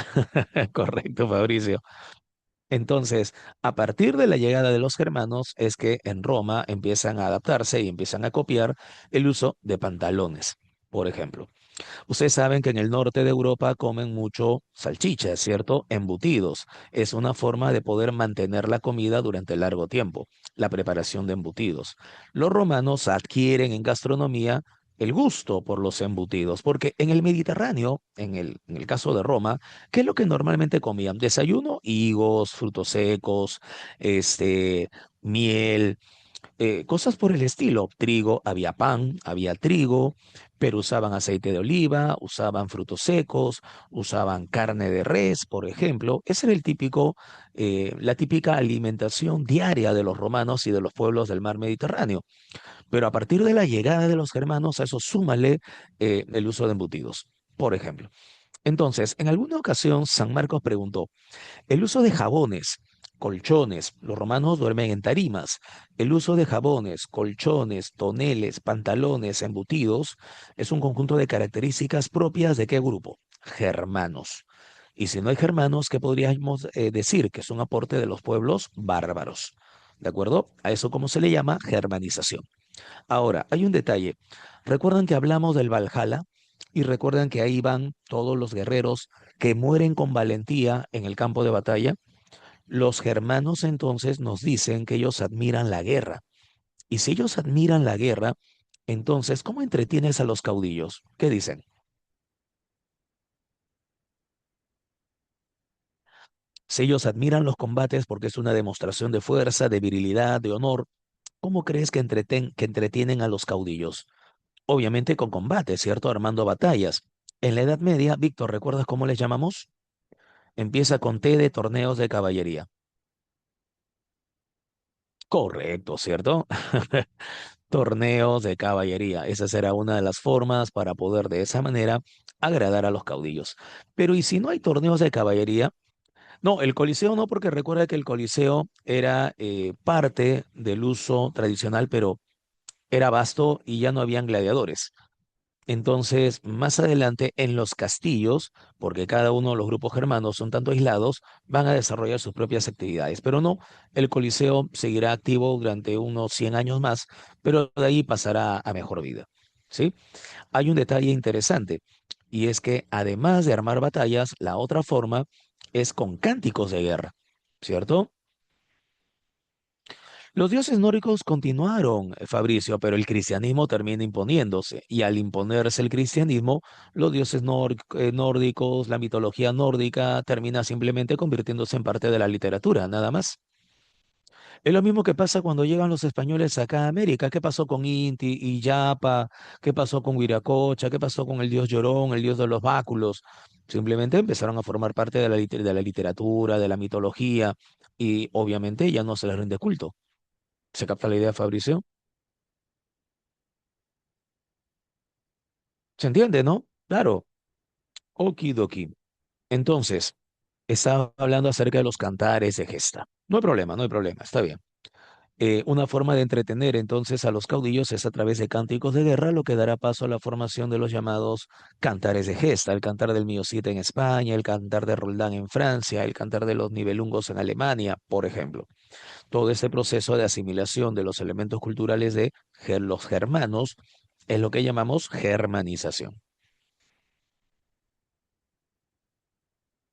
Correcto, Fabricio. Entonces, a partir de la llegada de los germanos es que en Roma empiezan a adaptarse y empiezan a copiar el uso de pantalones, por ejemplo. Ustedes saben que en el norte de Europa comen mucho salchichas, ¿cierto? Embutidos. Es una forma de poder mantener la comida durante largo tiempo, la preparación de embutidos. Los romanos adquieren en gastronomía el gusto por los embutidos, porque en el Mediterráneo, en el caso de Roma, ¿qué es lo que normalmente comían? Desayuno, higos, frutos secos, este, miel, cosas por el estilo. Trigo, había pan, había trigo, pero usaban aceite de oliva, usaban frutos secos, usaban carne de res, por ejemplo. Ese era la típica alimentación diaria de los romanos y de los pueblos del mar Mediterráneo. Pero a partir de la llegada de los germanos, a eso súmale el uso de embutidos, por ejemplo. Entonces, en alguna ocasión, San Marcos preguntó, el uso de jabones, colchones, los romanos duermen en tarimas. El uso de jabones, colchones, toneles, pantalones, embutidos es un conjunto de características propias de qué grupo? Germanos. Y si no hay germanos, ¿qué podríamos decir? Que es un aporte de los pueblos bárbaros. ¿De acuerdo? A eso cómo se le llama germanización. Ahora, hay un detalle. ¿Recuerdan que hablamos del Valhalla? Y recuerdan que ahí van todos los guerreros que mueren con valentía en el campo de batalla. Los germanos entonces nos dicen que ellos admiran la guerra. Y si ellos admiran la guerra, entonces, ¿cómo entretienes a los caudillos? ¿Qué dicen? Si ellos admiran los combates porque es una demostración de fuerza, de virilidad, de honor, ¿cómo crees que entretienen a los caudillos? Obviamente con combate, ¿cierto? Armando batallas. En la Edad Media, Víctor, ¿recuerdas cómo les llamamos? Empieza con T de torneos de caballería. Correcto, ¿cierto? Torneos de caballería. Esa será una de las formas para poder de esa manera agradar a los caudillos. Pero ¿y si no hay torneos de caballería? No, el Coliseo no, porque recuerda que el Coliseo era parte del uso tradicional, pero era vasto y ya no habían gladiadores. Entonces, más adelante en los castillos, porque cada uno de los grupos germanos son tanto aislados, van a desarrollar sus propias actividades. Pero no, el Coliseo seguirá activo durante unos 100 años más, pero de ahí pasará a mejor vida. ¿Sí? Hay un detalle interesante, y es que además de armar batallas, la otra forma es con cánticos de guerra, ¿cierto? Los dioses nórdicos continuaron, Fabricio, pero el cristianismo termina imponiéndose. Y al imponerse el cristianismo, los dioses nórdicos, la mitología nórdica, termina simplemente convirtiéndose en parte de la literatura, nada más. Es lo mismo que pasa cuando llegan los españoles acá a América. ¿Qué pasó con Inti y Yapa? ¿Qué pasó con Viracocha? ¿Qué pasó con el dios Llorón, el dios de los báculos? Simplemente empezaron a formar parte de de la literatura, de la mitología, y obviamente ya no se les rinde culto. ¿Se capta la idea, Fabricio? ¿Se entiende, no? Claro. Okidoki. Entonces, estaba hablando acerca de los cantares de gesta. No hay problema, no hay problema, está bien. Una forma de entretener entonces a los caudillos es a través de cánticos de guerra, lo que dará paso a la formación de los llamados cantares de gesta, el cantar del Miocite en España, el cantar de Roldán en Francia, el cantar de los Nibelungos en Alemania, por ejemplo. Todo este proceso de asimilación de los elementos culturales de los germanos es lo que llamamos germanización.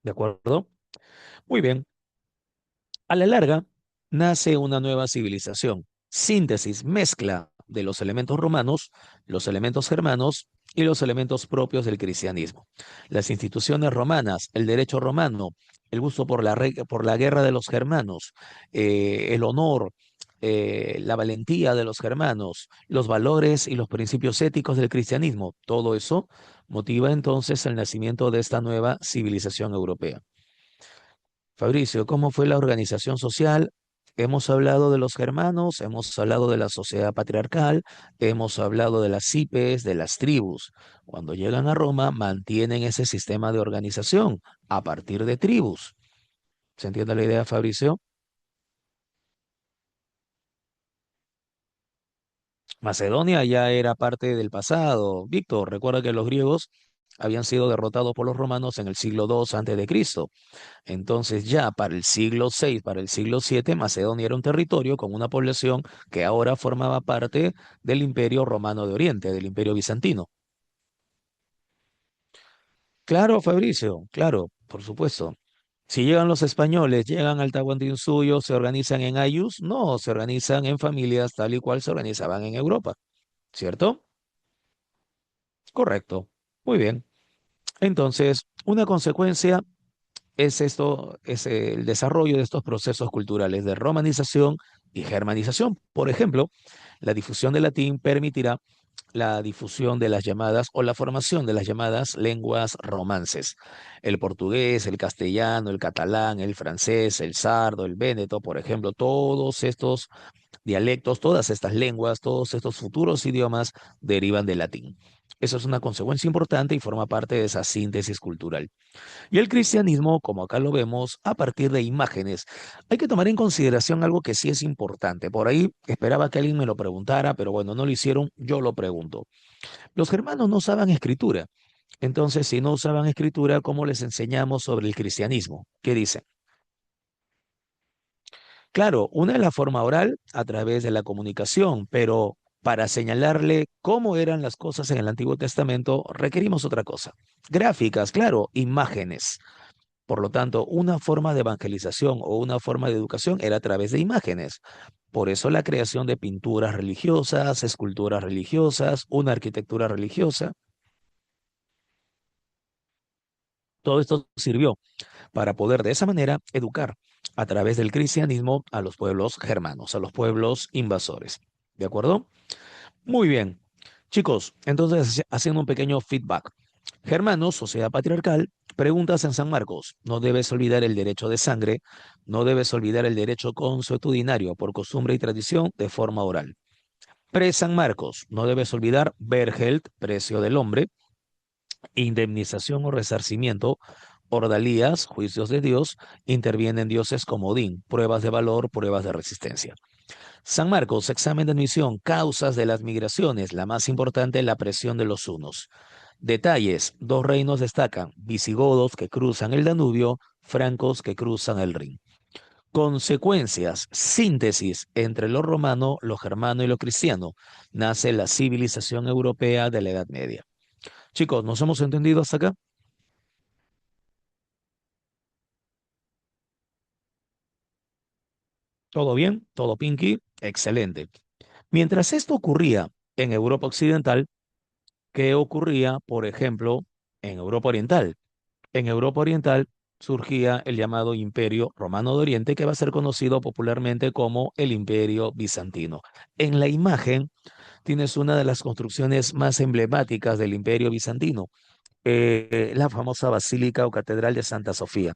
¿De acuerdo? Muy bien. A la larga, nace una nueva civilización, síntesis, mezcla de los elementos romanos, los elementos germanos y los elementos propios del cristianismo. Las instituciones romanas, el derecho romano, el gusto por por la guerra de los germanos, el honor, la valentía de los germanos, los valores y los principios éticos del cristianismo, todo eso motiva entonces el nacimiento de esta nueva civilización europea. Fabricio, ¿cómo fue la organización social? Hemos hablado de los germanos, hemos hablado de la sociedad patriarcal, hemos hablado de las cipes, de las tribus. Cuando llegan a Roma, mantienen ese sistema de organización a partir de tribus. ¿Se entiende la idea, Fabricio? Macedonia ya era parte del pasado. Víctor, recuerda que los griegos habían sido derrotados por los romanos en el siglo II antes de Cristo. Entonces ya para el siglo VI, para el siglo VII, Macedonia era un territorio con una población que ahora formaba parte del Imperio Romano de Oriente, del Imperio Bizantino. Claro, Fabricio, claro, por supuesto. Si llegan los españoles, llegan al Tahuantinsuyo, se organizan en ayllus, no, se organizan en familias tal y cual se organizaban en Europa, ¿cierto? Correcto. Muy bien. Entonces, una consecuencia es esto, es el desarrollo de estos procesos culturales de romanización y germanización. Por ejemplo, la difusión del latín permitirá la difusión de las llamadas o la formación de las llamadas lenguas romances. El portugués, el castellano, el catalán, el francés, el sardo, el véneto, por ejemplo, todos estos dialectos, todas estas lenguas, todos estos futuros idiomas derivan del latín. Eso es una consecuencia importante y forma parte de esa síntesis cultural. Y el cristianismo, como acá lo vemos, a partir de imágenes. Hay que tomar en consideración algo que sí es importante. Por ahí esperaba que alguien me lo preguntara, pero bueno, no lo hicieron, yo lo pregunto. Los germanos no usaban escritura. Entonces, si no usaban escritura, ¿cómo les enseñamos sobre el cristianismo? ¿Qué dicen? Claro, una es la forma oral a través de la comunicación, pero para señalarle cómo eran las cosas en el Antiguo Testamento, requerimos otra cosa. Gráficas, claro, imágenes. Por lo tanto, una forma de evangelización o una forma de educación era a través de imágenes. Por eso la creación de pinturas religiosas, esculturas religiosas, una arquitectura religiosa, todo esto sirvió para poder de esa manera educar a través del cristianismo a los pueblos germanos, a los pueblos invasores. ¿De acuerdo? Muy bien. Chicos, entonces haciendo un pequeño feedback. Germanos, sociedad patriarcal, preguntas en San Marcos. No debes olvidar el derecho de sangre, no debes olvidar el derecho consuetudinario por costumbre y tradición de forma oral. Pre-San Marcos, no debes olvidar Bergelt, precio del hombre, indemnización o resarcimiento, ordalías, juicios de Dios, intervienen dioses como Odín, pruebas de valor, pruebas de resistencia. San Marcos, examen de admisión, causas de las migraciones, la más importante, la presión de los hunos. Detalles, dos reinos destacan, visigodos que cruzan el Danubio, francos que cruzan el Rin. Consecuencias, síntesis entre lo romano, lo germano y lo cristiano. Nace la civilización europea de la Edad Media. Chicos, ¿nos hemos entendido hasta acá? ¿Todo bien? ¿Todo pinky? Excelente. Mientras esto ocurría en Europa Occidental, ¿qué ocurría, por ejemplo, en Europa Oriental? En Europa Oriental surgía el llamado Imperio Romano de Oriente, que va a ser conocido popularmente como el Imperio Bizantino. En la imagen tienes una de las construcciones más emblemáticas del Imperio Bizantino, la famosa Basílica o Catedral de Santa Sofía.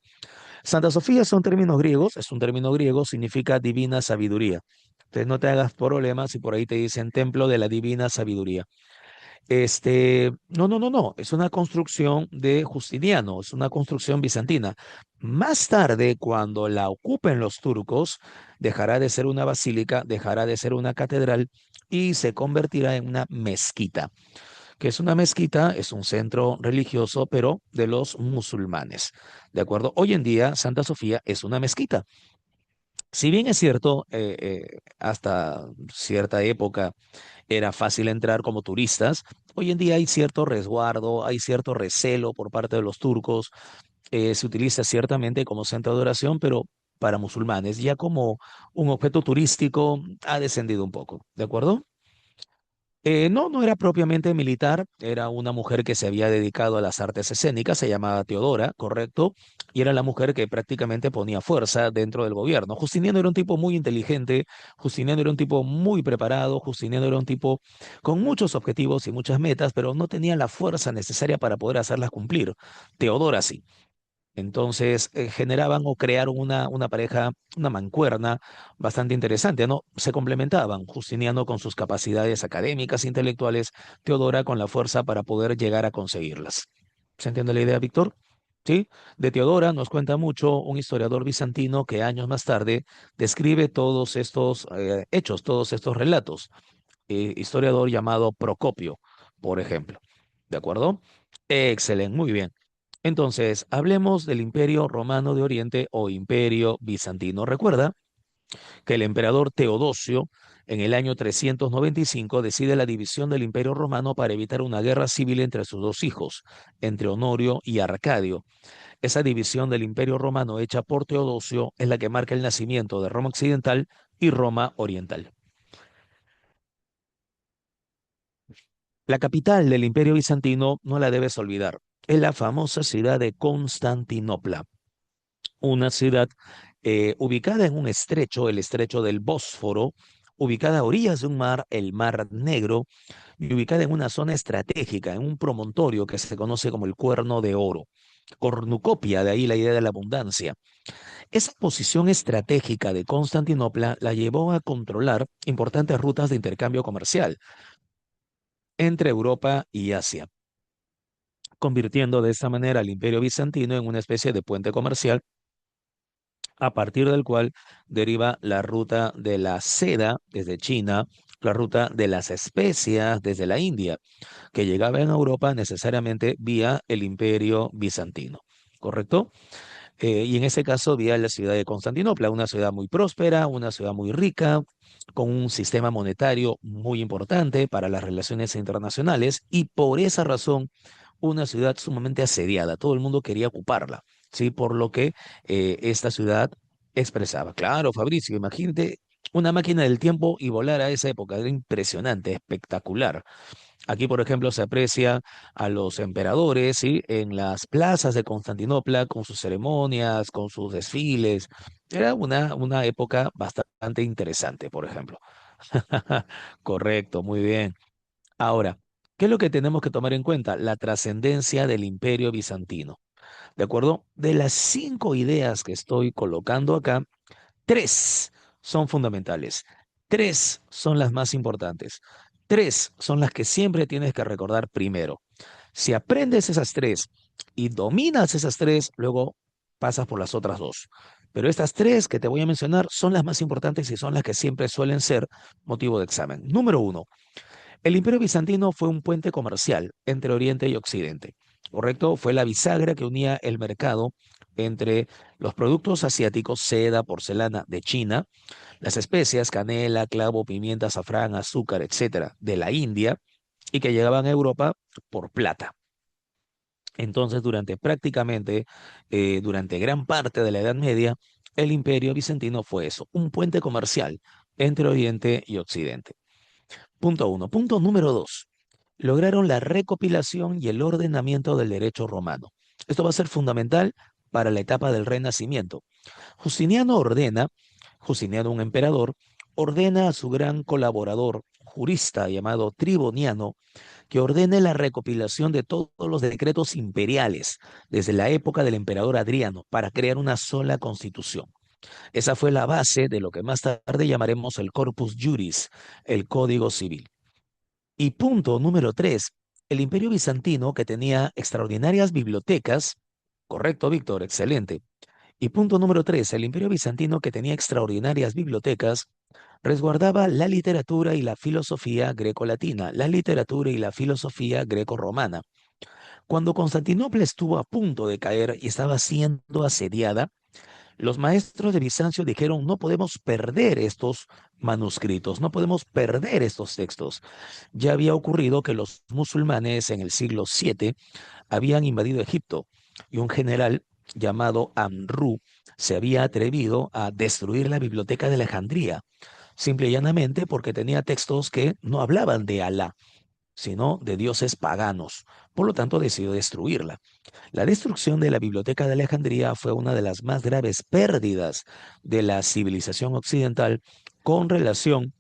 Santa Sofía son términos griegos, es un término griego, significa divina sabiduría. Entonces no te hagas problemas si por ahí te dicen templo de la divina sabiduría. No, es una construcción de Justiniano, es una construcción bizantina. Más tarde, cuando la ocupen los turcos, dejará de ser una basílica, dejará de ser una catedral y se convertirá en una mezquita. ¿Que es una mezquita? Es un centro religioso, pero de los musulmanes. ¿De acuerdo? Hoy en día, Santa Sofía es una mezquita. Si bien es cierto, hasta cierta época era fácil entrar como turistas, hoy en día hay cierto resguardo, hay cierto recelo por parte de los turcos. Se utiliza ciertamente como centro de oración, pero para musulmanes, ya como un objeto turístico ha descendido un poco. ¿De acuerdo? No era propiamente militar, era una mujer que se había dedicado a las artes escénicas, se llamaba Teodora, correcto, y era la mujer que prácticamente ponía fuerza dentro del gobierno. Justiniano era un tipo muy inteligente, Justiniano era un tipo muy preparado, Justiniano era un tipo con muchos objetivos y muchas metas, pero no tenía la fuerza necesaria para poder hacerlas cumplir. Teodora sí. Entonces generaban o crearon una pareja, una mancuerna bastante interesante, ¿no? Se complementaban, Justiniano con sus capacidades académicas, intelectuales, Teodora con la fuerza para poder llegar a conseguirlas. ¿Se entiende la idea, Víctor? ¿Sí? De Teodora nos cuenta mucho un historiador bizantino que años más tarde describe todos estos hechos, todos estos relatos. Historiador llamado Procopio, por ejemplo. ¿De acuerdo? Excelente, muy bien. Entonces, hablemos del Imperio Romano de Oriente o Imperio Bizantino. Recuerda que el emperador Teodosio en el año 395 decide la división del Imperio Romano para evitar una guerra civil entre sus dos hijos, entre Honorio y Arcadio. Esa división del Imperio Romano hecha por Teodosio es la que marca el nacimiento de Roma Occidental y Roma Oriental. La capital del Imperio Bizantino no la debes olvidar. Es la famosa ciudad de Constantinopla, una ciudad ubicada en un estrecho, el estrecho del Bósforo, ubicada a orillas de un mar, el Mar Negro, y ubicada en una zona estratégica, en un promontorio que se conoce como el Cuerno de Oro. Cornucopia, de ahí la idea de la abundancia. Esa posición estratégica de Constantinopla la llevó a controlar importantes rutas de intercambio comercial entre Europa y Asia, convirtiendo de esta manera al Imperio Bizantino en una especie de puente comercial a partir del cual deriva la ruta de la seda desde China, la ruta de las especias desde la India, que llegaba en Europa necesariamente vía el Imperio Bizantino, ¿correcto? Y en ese caso vía la ciudad de Constantinopla, una ciudad muy próspera, una ciudad muy rica, con un sistema monetario muy importante para las relaciones internacionales y por esa razón una ciudad sumamente asediada. Todo el mundo quería ocuparla, ¿sí? Por lo que esta ciudad expresaba. Claro, Fabricio, imagínate una máquina del tiempo y volar a esa época. Era impresionante, espectacular. Aquí, por ejemplo, se aprecia a los emperadores, ¿sí? En las plazas de Constantinopla, con sus ceremonias, con sus desfiles. Era una época bastante interesante, por ejemplo. Correcto, muy bien. Ahora, ¿qué es lo que tenemos que tomar en cuenta? La trascendencia del Imperio Bizantino. ¿De acuerdo? De las 5 ideas que estoy colocando acá, 3 son fundamentales. Tres son las más importantes. Tres son las que siempre tienes que recordar primero. Si aprendes esas tres y dominas esas tres, luego pasas por las otras dos. Pero estas tres que te voy a mencionar son las más importantes y son las que siempre suelen ser motivo de examen. Número uno, el Imperio Bizantino fue un puente comercial entre Oriente y Occidente. ¿Correcto? Fue la bisagra que unía el mercado entre los productos asiáticos, seda, porcelana de China, las especias, canela, clavo, pimienta, azafrán, azúcar, etcétera, de la India y que llegaban a Europa por plata. Entonces, durante gran parte de la Edad Media, el Imperio Bizantino fue eso, un puente comercial entre Oriente y Occidente. Punto uno. Punto número dos. Lograron la recopilación y el ordenamiento del derecho romano. Esto va a ser fundamental para la etapa del Renacimiento. Justiniano ordena, Justiniano, un emperador, ordena a su gran colaborador, jurista llamado Triboniano, que ordene la recopilación de todos los decretos imperiales desde la época del emperador Adriano para crear una sola constitución. Esa fue la base de lo que más tarde llamaremos el Corpus Juris, el Código Civil. Y punto número tres, el Imperio Bizantino, que tenía extraordinarias bibliotecas, correcto, Víctor, excelente. Y punto número tres, el Imperio Bizantino, que tenía extraordinarias bibliotecas, resguardaba la literatura y la filosofía greco-latina, la literatura y la filosofía greco-romana. Cuando Constantinopla estuvo a punto de caer y estaba siendo asediada, los maestros de Bizancio dijeron, no podemos perder estos manuscritos, no podemos perder estos textos. Ya había ocurrido que los musulmanes en el siglo VII habían invadido Egipto y un general llamado Amrú se había atrevido a destruir la biblioteca de Alejandría, simple y llanamente porque tenía textos que no hablaban de Alá, sino de dioses paganos. Por lo tanto, decidió destruirla. La destrucción de la Biblioteca de Alejandría fue una de las más graves pérdidas de la civilización occidental con relación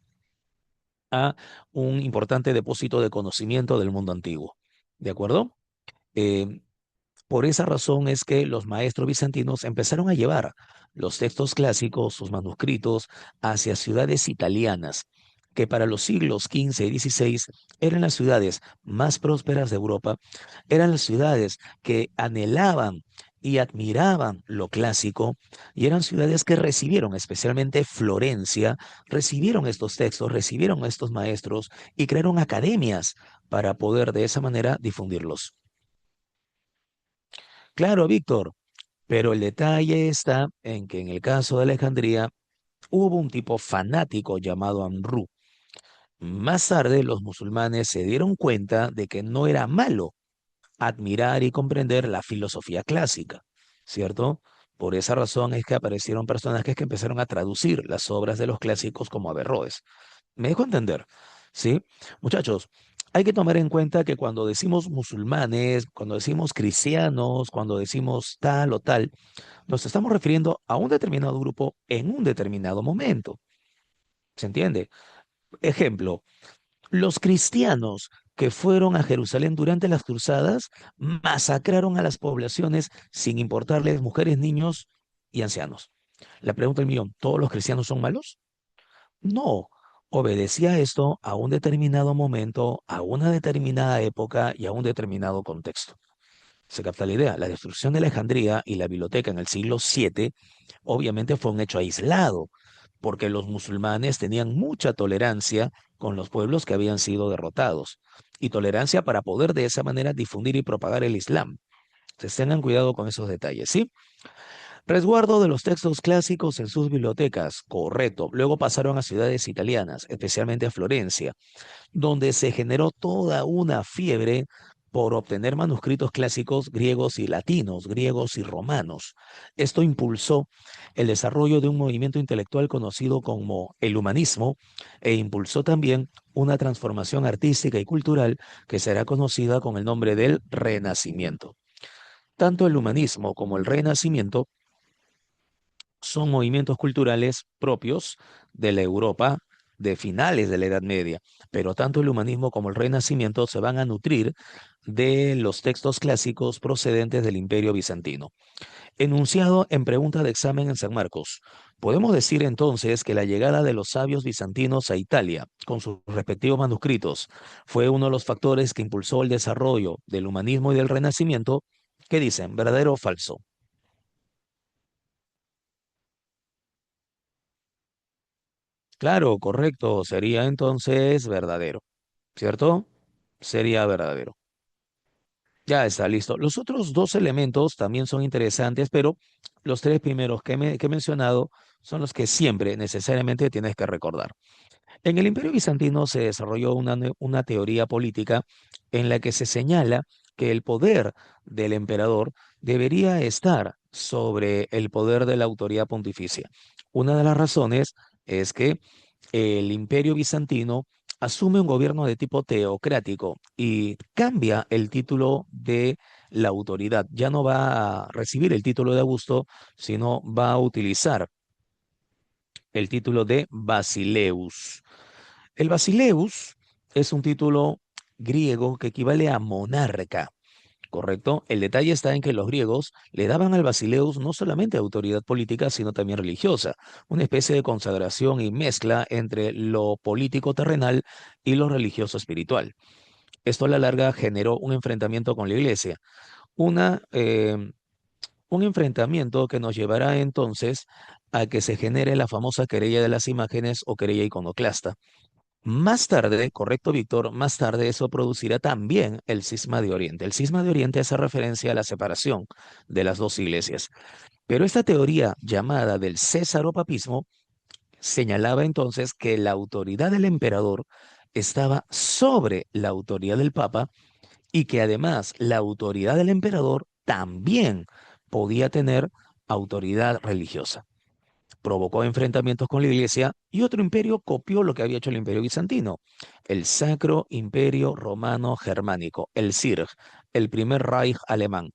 a un importante depósito de conocimiento del mundo antiguo. ¿De acuerdo? Eh, por esa razón es que los maestros bizantinos empezaron a llevar los textos clásicos, sus manuscritos, hacia ciudades italianas, que para los siglos XV y XVI eran las ciudades más prósperas de Europa, eran las ciudades que anhelaban y admiraban lo clásico, y eran ciudades que recibieron, especialmente Florencia, recibieron estos textos, recibieron a estos maestros y crearon academias para poder de esa manera difundirlos. Claro, Víctor, pero el detalle está en que en el caso de Alejandría hubo un tipo fanático llamado Amrú. Más tarde los musulmanes se dieron cuenta de que no era malo admirar y comprender la filosofía clásica, ¿cierto? Por esa razón es que aparecieron personajes que empezaron a traducir las obras de los clásicos como Averroes. ¿Me dejo entender? ¿Sí? Muchachos, hay que tomar en cuenta que cuando decimos musulmanes, cuando decimos cristianos, cuando decimos tal o tal, nos estamos refiriendo a un determinado grupo en un determinado momento. ¿Se entiende? Ejemplo, los cristianos que fueron a Jerusalén durante las cruzadas masacraron a las poblaciones sin importarles mujeres, niños y ancianos. La pregunta del millón, ¿todos los cristianos son malos? No. Obedecía esto a un determinado momento, a una determinada época y a un determinado contexto. Se capta la idea. La destrucción de Alejandría y la biblioteca en el siglo VII obviamente fue un hecho aislado, porque los musulmanes tenían mucha tolerancia con los pueblos que habían sido derrotados y tolerancia para poder de esa manera difundir y propagar el Islam. Entonces tengan cuidado con esos detalles, ¿sí? Resguardo de los textos clásicos en sus bibliotecas, correcto. Luego pasaron a ciudades italianas, especialmente a Florencia, donde se generó toda una fiebre por obtener manuscritos clásicos griegos y latinos, griegos y romanos. Esto impulsó el desarrollo de un movimiento intelectual conocido como el humanismo e impulsó también una transformación artística y cultural que será conocida con el nombre del Renacimiento. Tanto el humanismo como el Renacimiento son movimientos culturales propios de la Europa de finales de la Edad Media, pero tanto el humanismo como el Renacimiento se van a nutrir de los textos clásicos procedentes del Imperio Bizantino. Enunciado en pregunta de examen en San Marcos. Podemos decir entonces que la llegada de los sabios bizantinos a Italia, con sus respectivos manuscritos, fue uno de los factores que impulsó el desarrollo del humanismo y del Renacimiento. ¿Qué dicen? ¿Verdadero o falso? Claro, correcto. Sería entonces verdadero, ¿cierto? Sería verdadero. Ya está listo. Los otros dos elementos también son interesantes, pero los tres primeros que he mencionado son los que siempre necesariamente tienes que recordar. En el Imperio Bizantino se desarrolló una teoría política en la que se señala que el poder del emperador debería estar sobre el poder de la autoridad pontificia. Una de las razones es que el Imperio Bizantino asume un gobierno de tipo teocrático y cambia el título de la autoridad. Ya no va a recibir el título de Augusto, sino va a utilizar el título de Basileus. El Basileus es un título griego que equivale a monarca, ¿correcto? El detalle está en que los griegos le daban al Basileus no solamente autoridad política, sino también religiosa, una especie de consagración y mezcla entre lo político terrenal y lo religioso espiritual. Esto a la larga generó un enfrentamiento con la iglesia, una, un enfrentamiento que nos llevará entonces a que se genere la famosa querella de las imágenes o querella iconoclasta. Más tarde, correcto, Víctor, más tarde eso producirá también el cisma de Oriente. El cisma de Oriente hace referencia a la separación de las dos iglesias. Pero esta teoría llamada del césaropapismo señalaba entonces que la autoridad del emperador estaba sobre la autoridad del papa y que además la autoridad del emperador también podía tener autoridad religiosa. Provocó enfrentamientos con la iglesia y otro imperio copió lo que había hecho el imperio bizantino, el Sacro Imperio Romano Germánico, el SIRG, el primer Reich alemán.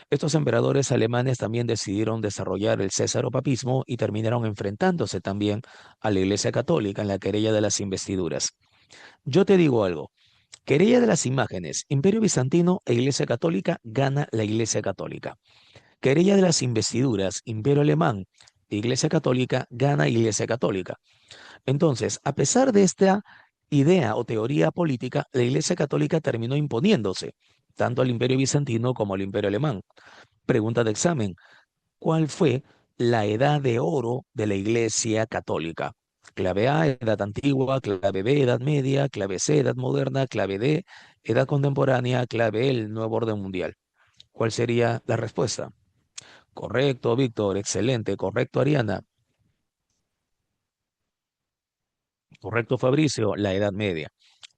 Estos emperadores alemanes también decidieron desarrollar el césaropapismo y terminaron enfrentándose también a la Iglesia Católica en la querella de las investiduras. Yo te digo algo, querella de las imágenes, Imperio Bizantino e Iglesia Católica, gana la Iglesia Católica. Querella de las investiduras, Imperio Alemán, Iglesia Católica, gana Iglesia Católica. Entonces, a pesar de esta idea o teoría política, la Iglesia Católica terminó imponiéndose, tanto al Imperio Bizantino como al Imperio Alemán. Pregunta de examen, ¿cuál fue la edad de oro de la Iglesia Católica? Clave A, edad antigua; clave B, edad media; clave C, edad moderna; clave D, edad contemporánea; clave E, el nuevo orden mundial. ¿Cuál sería la respuesta? Correcto, Víctor, excelente. Correcto, Ariana. Correcto, Fabricio, la Edad Media.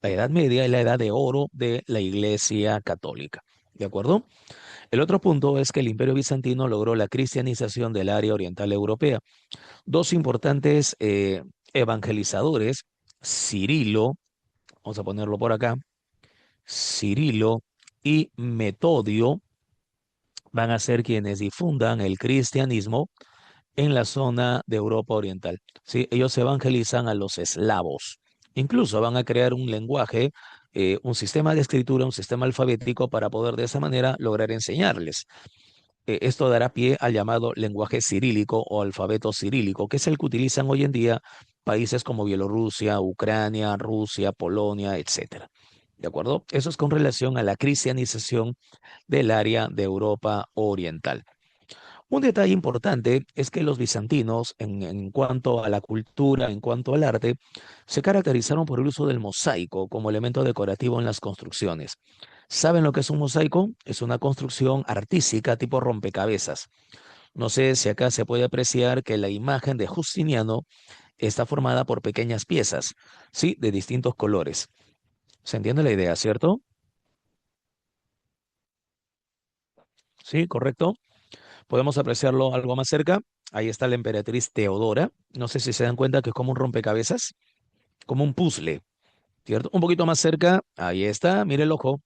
La Edad Media es la edad de oro de la Iglesia Católica. ¿De acuerdo? El otro punto es que el Imperio Bizantino logró la cristianización del área oriental europea. Dos importantes evangelizadores, Cirilo, vamos a ponerlo por acá, Cirilo y Metodio, van a ser quienes difundan el cristianismo en la zona de Europa Oriental. ¿Sí? Ellos evangelizan a los eslavos. Incluso van a crear un lenguaje, un sistema de escritura, un sistema alfabético para poder de esa manera lograr enseñarles. Esto dará pie al llamado lenguaje cirílico o alfabeto cirílico, que es el que utilizan hoy en día países como Bielorrusia, Ucrania, Rusia, Polonia, etcétera. ¿De acuerdo? Eso es con relación a la cristianización del área de Europa Oriental. Un detalle importante es que los bizantinos, en cuanto a la cultura, en cuanto al arte, se caracterizaron por el uso del mosaico como elemento decorativo en las construcciones. ¿Saben lo que es un mosaico? Es una construcción artística tipo rompecabezas. No sé si acá se puede apreciar que la imagen de Justiniano está formada por pequeñas piezas, sí, de distintos colores. ¿Se entiende la idea, cierto? Sí, correcto. Podemos apreciarlo algo más cerca. Ahí está la emperatriz Teodora. No sé si se dan cuenta que es como un rompecabezas, como un puzzle, ¿cierto? Un poquito más cerca, ahí está, mire el ojo,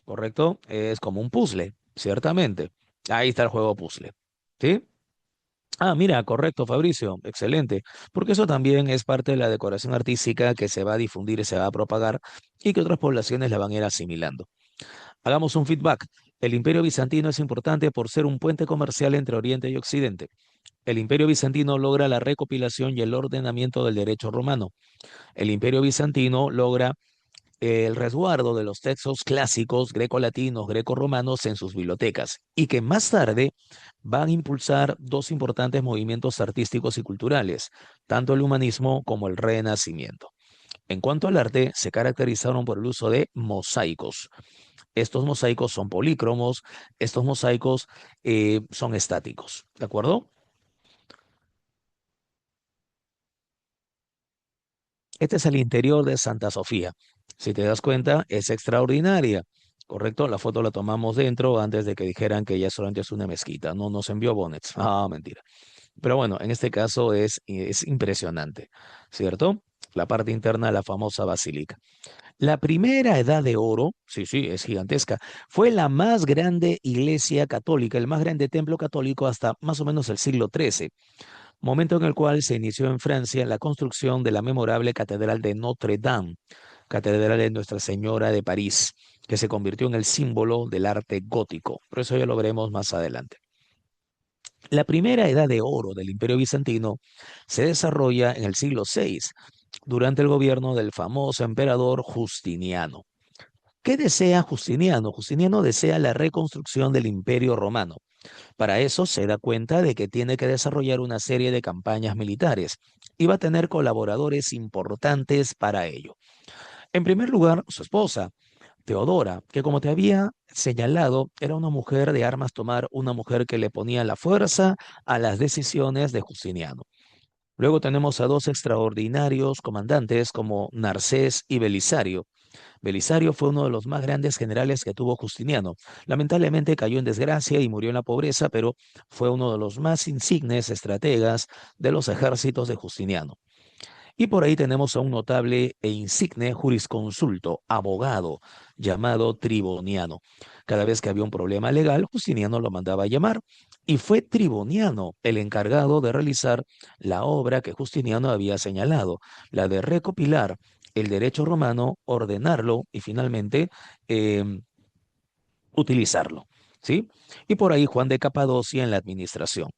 ¿correcto? Es como un puzzle, ciertamente. Ahí está el juego puzzle, ¿sí? Ah, mira, correcto, Fabricio, excelente, porque eso también es parte de la decoración artística que se va a difundir y se va a propagar y que otras poblaciones la van a ir asimilando. Hagamos un feedback. El Imperio Bizantino es importante por ser un puente comercial entre Oriente y Occidente. El Imperio Bizantino logra la recopilación y el ordenamiento del derecho romano. El Imperio Bizantino logra el resguardo de los textos clásicos grecolatinos, grecorromanos en sus bibliotecas y que más tarde van a impulsar dos importantes movimientos artísticos y culturales, tanto el humanismo como el renacimiento. En cuanto al arte, se caracterizaron por el uso de mosaicos. Estos mosaicos son polícromos, estos mosaicos son estáticos, ¿de acuerdo? Este es el interior de Santa Sofía. Si te das cuenta, es extraordinaria. Correcto, la foto la tomamos dentro antes de que dijeran que ya solamente es una mezquita. No nos envió bonnets. Ah, mentira. Pero bueno, en este caso es impresionante, ¿cierto? La parte interna de la famosa basílica. La primera edad de oro, sí, sí, es gigantesca, fue la más grande iglesia católica, el más grande templo católico hasta más o menos el siglo XIII, momento en el cual se inició en Francia la construcción de la memorable Catedral de Notre Dame, Catedral de Nuestra Señora de París, que se convirtió en el símbolo del arte gótico. Pero eso ya lo veremos más adelante. La primera edad de oro del Imperio Bizantino se desarrolla en el siglo VI, durante el gobierno del famoso emperador Justiniano. ¿Qué desea Justiniano? Justiniano desea la reconstrucción del Imperio Romano. Para eso se da cuenta de que tiene que desarrollar una serie de campañas militares y va a tener colaboradores importantes para ello. En primer lugar, su esposa, Teodora, que como te había señalado, era una mujer de armas tomar, una mujer que le ponía la fuerza a las decisiones de Justiniano. Luego tenemos a dos extraordinarios comandantes como Narcés y Belisario. Belisario fue uno de los más grandes generales que tuvo Justiniano. Lamentablemente cayó en desgracia y murió en la pobreza, pero fue uno de los más insignes estrategas de los ejércitos de Justiniano. Y por ahí tenemos a un notable e insigne jurisconsulto, abogado, llamado Triboniano. Cada vez que había un problema legal, Justiniano lo mandaba a llamar. Y fue Triboniano el encargado de realizar la obra que Justiniano había señalado, la de recopilar el derecho romano, ordenarlo y finalmente em, utilizarlo. ¿Sí? Y por ahí Juan de Capadocia en la administración.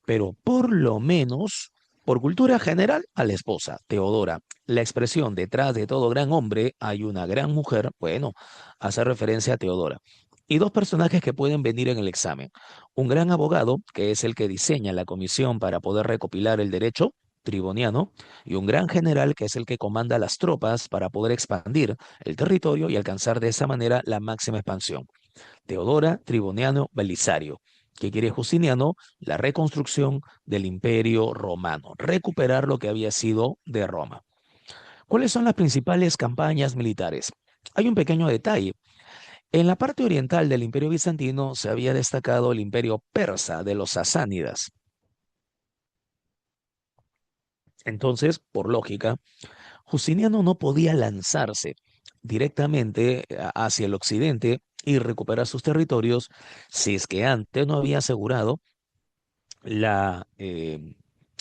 Pero por lo menos, por cultura general, a la esposa, Teodora. La expresión detrás de todo gran hombre hay una gran mujer, bueno, hace referencia a Teodora. Y dos personajes que pueden venir en el examen. Un gran abogado, que es el que diseña la comisión para poder recopilar el derecho triboniano, y un gran general, que es el que comanda las tropas para poder expandir el territorio y alcanzar de esa manera la máxima expansión. Teodora Triboniano Belisario, que quiere Justiniano la reconstrucción del Imperio Romano, recuperar lo que había sido de Roma. ¿Cuáles son las principales campañas militares? Hay un pequeño detalle. En la parte oriental del Imperio Bizantino se había destacado el Imperio Persa de los sasánidas. Entonces, por lógica, Justiniano no podía lanzarse directamente hacia el occidente y recuperar sus territorios si es que antes no había asegurado la,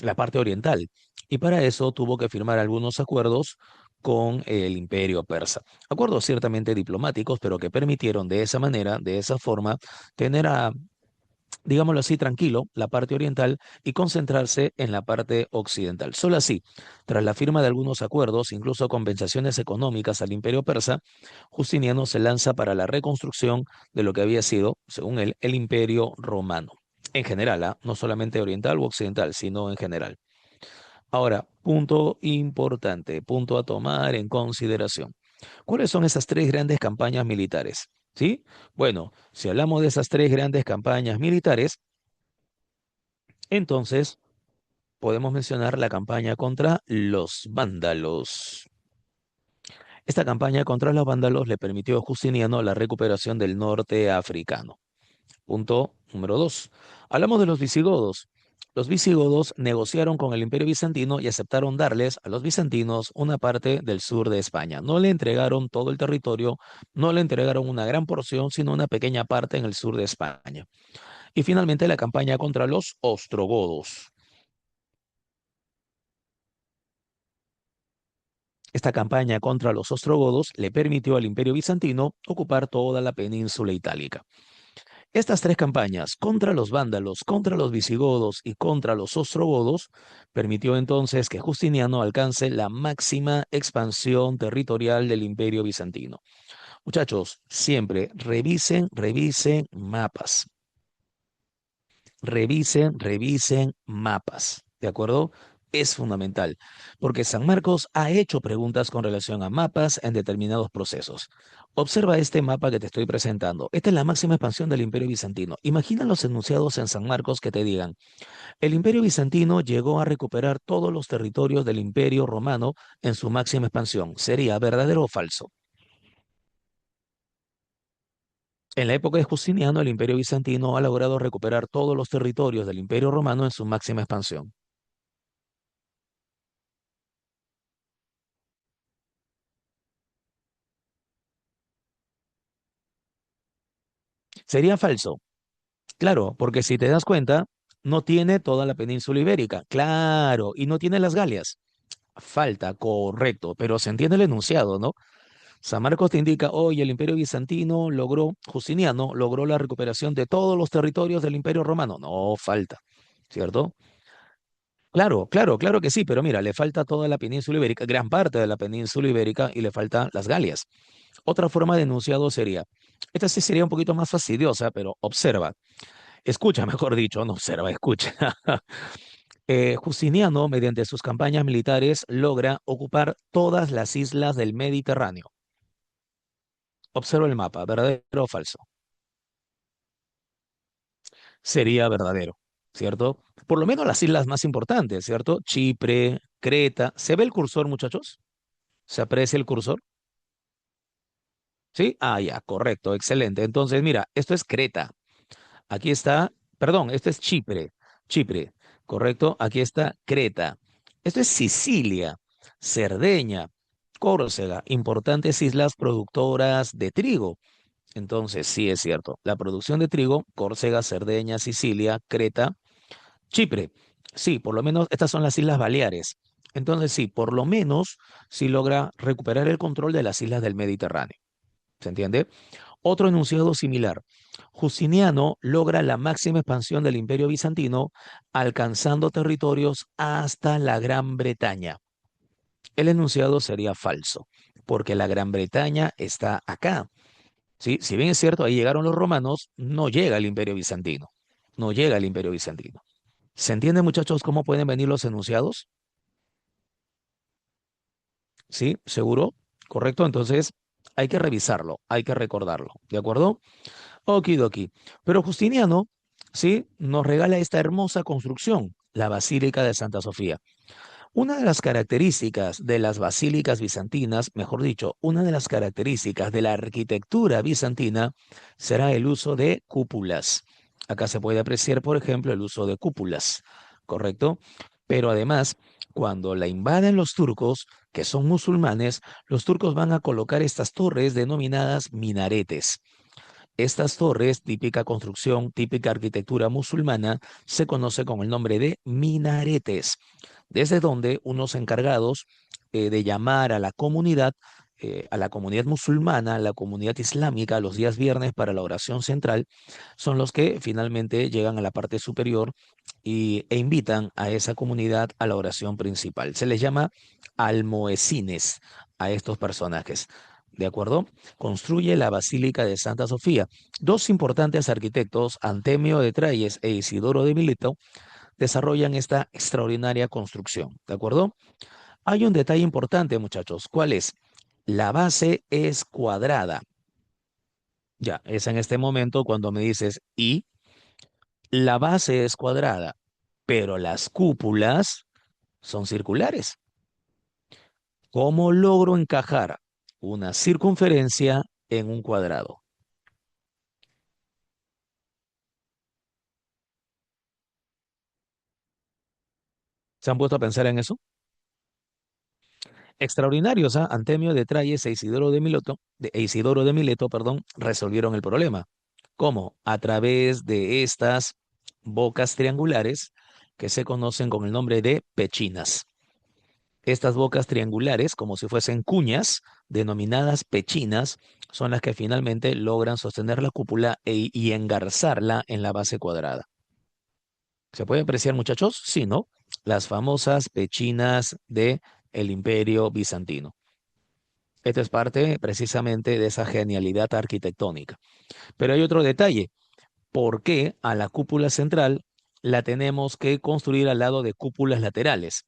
la parte oriental. Y para eso tuvo que firmar algunos acuerdos con el imperio persa. Acuerdos ciertamente diplomáticos, pero que permitieron de esa manera, de esa forma, tener a, digámoslo así, tranquilo la parte oriental y concentrarse en la parte occidental. Solo así, tras la firma de algunos acuerdos, incluso compensaciones económicas al imperio persa, Justiniano se lanza para la reconstrucción de lo que había sido, según él, el imperio romano. En general, ¿ah? No solamente oriental u occidental, sino en general. Ahora, punto importante, punto a tomar en consideración. ¿Cuáles son esas tres grandes campañas militares? ¿Sí? Bueno, si hablamos de esas tres grandes campañas militares, entonces podemos mencionar la campaña contra los vándalos. Esta campaña contra los vándalos le permitió a Justiniano la recuperación del norte africano. Punto número dos. Hablamos de los visigodos. Los visigodos negociaron con el Imperio Bizantino y aceptaron darles a los bizantinos una parte del sur de España. No le entregaron todo el territorio, no le entregaron una gran porción, sino una pequeña parte en el sur de España. Y finalmente la campaña contra los ostrogodos. Esta campaña contra los ostrogodos le permitió al Imperio bizantino ocupar toda la península itálica. Estas tres campañas contra los vándalos, contra los visigodos y contra los ostrogodos permitió entonces que Justiniano alcance la máxima expansión territorial del Imperio bizantino. Muchachos, siempre revisen mapas. Revisen mapas, ¿de acuerdo? Es fundamental, porque San Marcos ha hecho preguntas con relación a mapas en determinados procesos. Observa este mapa que te estoy presentando. Esta es la máxima expansión del Imperio Bizantino. Imagina los enunciados en San Marcos que te digan, el Imperio Bizantino llegó a recuperar todos los territorios del Imperio Romano en su máxima expansión. ¿Sería verdadero o falso? En la época de Justiniano, el Imperio Bizantino ha logrado recuperar todos los territorios del Imperio Romano en su máxima expansión. Sería falso. Claro, porque si te das cuenta, no tiene toda la península ibérica. Claro, y no tiene las Galias. Falta, correcto, pero se entiende el enunciado, ¿no? San Marcos te indica, hoy el Imperio Bizantino logró, Justiniano logró la recuperación de todos los territorios del Imperio Romano. No, falta, ¿cierto? Claro, claro, claro que sí, pero mira, le falta toda la península ibérica, gran parte de la península ibérica y le faltan las Galias. Otra forma de enunciado sería, esta sí sería un poquito más fastidiosa, pero observa. Escucha, mejor dicho, no observa, escucha. Justiniano, mediante sus campañas militares, logra ocupar todas las islas del Mediterráneo. Observa el mapa, ¿verdadero o falso? Sería verdadero, ¿cierto? Por lo menos las islas más importantes, ¿cierto? Chipre, Creta. ¿Se ve el cursor, muchachos? ¿Se aprecia el cursor? ¿Sí? Ah, ya, correcto, excelente. Entonces, mira, esto es Creta. Aquí está, perdón, esto es Chipre, Chipre, ¿correcto? Aquí está Creta. Esto es Sicilia, Cerdeña, Córcega, importantes islas productoras de trigo. Entonces, sí es cierto, la producción de trigo, Córcega, Cerdeña, Sicilia, Creta, Chipre. Sí, por lo menos estas son las Islas Baleares. Entonces, sí, por lo menos sí logra recuperar el control de las islas del Mediterráneo. ¿Se entiende? Otro enunciado similar. Justiniano logra la máxima expansión del Imperio Bizantino, alcanzando territorios hasta la Gran Bretaña. El enunciado sería falso, porque la Gran Bretaña está acá. ¿Sí? Si bien es cierto, ahí llegaron los romanos, no llega el Imperio Bizantino. No llega el Imperio Bizantino. ¿Se entiende, muchachos, cómo pueden venir los enunciados? ¿Sí? ¿Seguro? ¿Correcto? Entonces, hay que revisarlo, hay que recordarlo. ¿De acuerdo? Okidoki. Pero Justiniano, ¿sí? Nos regala esta hermosa construcción, la Basílica de Santa Sofía. Una de las características de las basílicas bizantinas, mejor dicho, una de las características de la arquitectura bizantina será el uso de cúpulas. Acá se puede apreciar, por ejemplo, el uso de cúpulas, ¿correcto? Pero además, cuando la invaden los turcos, que son musulmanes, los turcos van a colocar estas torres denominadas minaretes. Estas torres, típica construcción, típica arquitectura musulmana, se conoce con el nombre de minaretes, desde donde unos encargados de llamar a la comunidad musulmana, a la comunidad islámica, los días viernes para la oración central, son los que finalmente llegan a la parte superior e invitan a esa comunidad a la oración principal. Se les llama almoecines a estos personajes. ¿De acuerdo? Construye la Basílica de Santa Sofía. Dos importantes arquitectos, Antemio de Trayes e Isidoro de Mileto, desarrollan esta extraordinaria construcción. ¿De acuerdo? Hay un detalle importante, muchachos. ¿Cuál es? La base es cuadrada. Ya, es en este momento cuando me dices, y la base es cuadrada, pero las cúpulas son circulares. ¿Cómo logro encajar una circunferencia en un cuadrado? ¿Se han puesto a pensar en eso? Extraordinarios, ¿ah? Antemio de Trayes e Isidoro de Mileto, perdón, resolvieron el problema. ¿Cómo? A través de estas bocas triangulares que se conocen con el nombre de pechinas. Estas bocas triangulares, como si fuesen cuñas, denominadas pechinas, son las que finalmente logran sostener la cúpula y engarzarla en la base cuadrada. ¿Se puede apreciar, muchachos? Sí, ¿no? Las famosas pechinas de el Imperio Bizantino. Esto es parte precisamente de esa genialidad arquitectónica. Pero hay otro detalle. ¿Por qué a la cúpula central la tenemos que construir al lado de cúpulas laterales?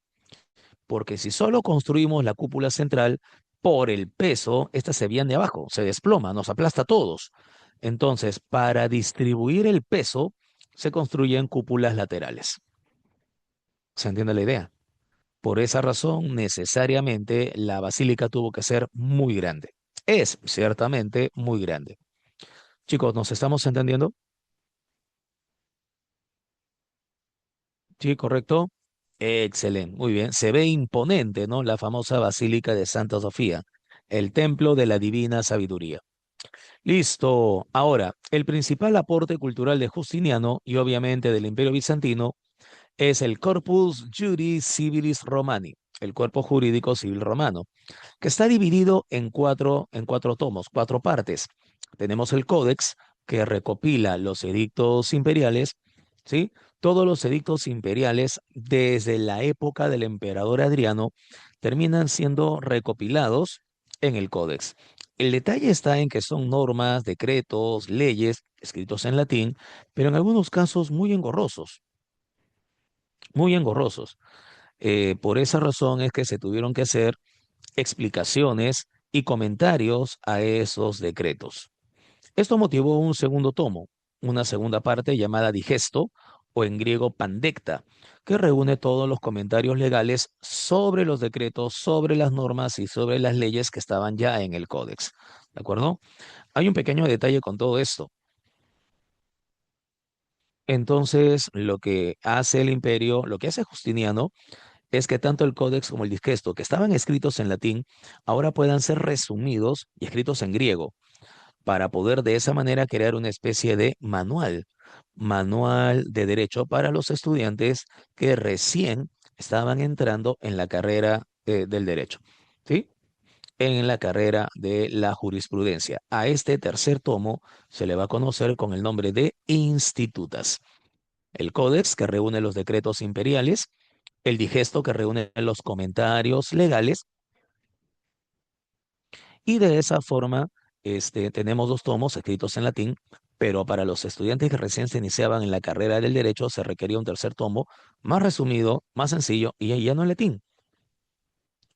Porque si solo construimos la cúpula central, por el peso, esta se viene abajo, se desploma, nos aplasta a todos. Entonces, para distribuir el peso, se construyen cúpulas laterales. ¿Se entiende la idea? Por esa razón, necesariamente, la basílica tuvo que ser muy grande. Es ciertamente muy grande. Chicos, ¿nos estamos entendiendo? Sí, correcto. Excelente, muy bien. Se ve imponente, ¿no? La famosa Basílica de Santa Sofía, el templo de la divina sabiduría. Listo. Ahora, el principal aporte cultural de Justiniano y obviamente del Imperio Bizantino es el Corpus Juris Civilis Romani, el cuerpo jurídico civil romano, que está dividido en cuatro tomos, cuatro partes. Tenemos el Códex, que recopila los edictos imperiales, ¿sí? Todos los edictos imperiales desde la época del emperador Adriano terminan siendo recopilados en el Códex. El detalle está en que son normas, decretos, leyes escritos en latín, pero en algunos casos muy engorrosos, muy engorrosos. Por esa razón es que se tuvieron que hacer explicaciones y comentarios a esos decretos. Esto motivó un segundo tomo, una segunda parte llamada Digesto, o en griego Pandecta, que reúne todos los comentarios legales sobre los decretos, sobre las normas y sobre las leyes que estaban ya en el códex. ¿De acuerdo? Hay un pequeño detalle con todo esto. Entonces, lo que hace el imperio, lo que hace Justiniano, es que tanto el códex como el Digesto, que estaban escritos en latín, ahora puedan ser resumidos y escritos en griego para poder de esa manera crear una especie de manual de derecho para los estudiantes que recién estaban entrando en la carrera del derecho, ¿sí? En la carrera de la jurisprudencia. A este tercer tomo se le va a conocer con el nombre de Institutas. El Códex, que reúne los decretos imperiales, el Digesto, que reúne los comentarios legales, y de esa forma, tenemos dos tomos escritos en latín, pero para los estudiantes que recién se iniciaban en la carrera del derecho se requería un tercer tomo más resumido, más sencillo, y ya no en latín,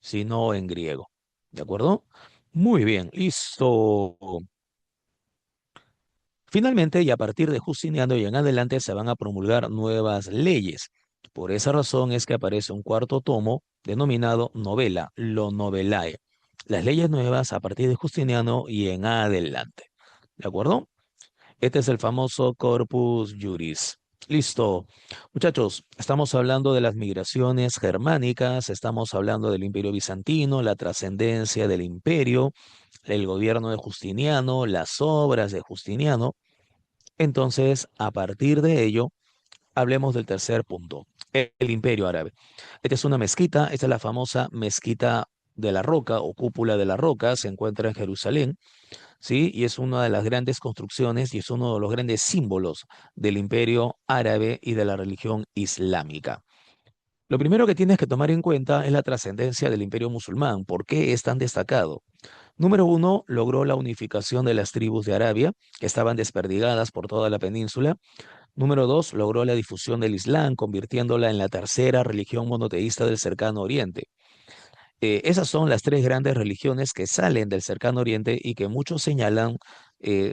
sino en griego. ¿De acuerdo? Muy bien, listo. Finalmente, y a partir de Justiniano y en adelante, se van a promulgar nuevas leyes. Por esa razón es que aparece un cuarto tomo denominado Novela, lo Novelae. Las leyes nuevas a partir de Justiniano y en adelante. ¿De acuerdo? Este es el famoso Corpus Juris. Listo. Muchachos, estamos hablando de las migraciones germánicas, estamos hablando del Imperio Bizantino, la trascendencia del imperio, el gobierno de Justiniano, las obras de Justiniano. Entonces, a partir de ello, hablemos del tercer punto, el Imperio Árabe. Esta es una mezquita, esta es la famosa mezquita de la Roca o cúpula de la Roca, se encuentra en Jerusalén, ¿sí? Y es una de las grandes construcciones y es uno de los grandes símbolos del Imperio Árabe y de la religión islámica. Lo primero que tienes que tomar en cuenta es la trascendencia del Imperio musulmán. ¿Por qué es tan destacado? Número uno, logró la unificación de las tribus de Arabia, que estaban desperdigadas por toda la península. Número dos, logró la difusión del Islam, convirtiéndola en la tercera religión monoteísta del Cercano Oriente. Esas son las tres grandes religiones que salen del Cercano Oriente y que muchos señalan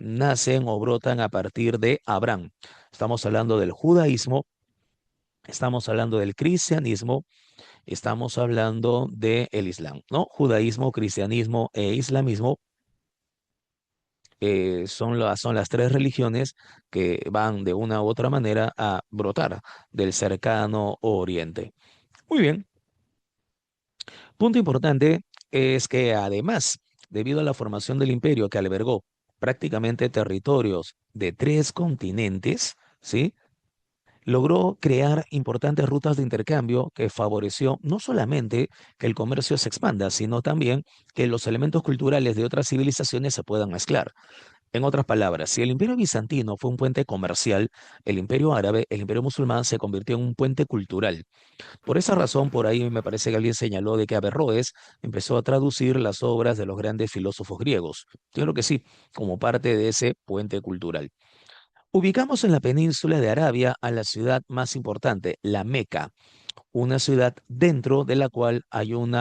nacen o brotan a partir de Abraham. Estamos hablando del judaísmo, estamos hablando del cristianismo, estamos hablando del Islam, ¿no? Judaísmo, cristianismo e islamismo son las tres religiones que van de una u otra manera a brotar del cercano oriente. Muy bien, punto importante es que además, debido a la formación del imperio que albergó prácticamente territorios de 3 continentes, ¿sí? Logró crear importantes rutas de intercambio que favoreció no solamente que el comercio se expanda, sino también que los elementos culturales de otras civilizaciones se puedan mezclar. En otras palabras, si el imperio bizantino fue un puente comercial, el imperio árabe, el imperio musulmán se convirtió en un puente cultural. Por esa razón, por ahí me parece que alguien señaló de que Averroes empezó a traducir las obras de los grandes filósofos griegos. Yo creo que sí, como parte de ese puente cultural. Ubicamos en la península de Arabia a la ciudad más importante, la Meca, una ciudad dentro de la cual hay un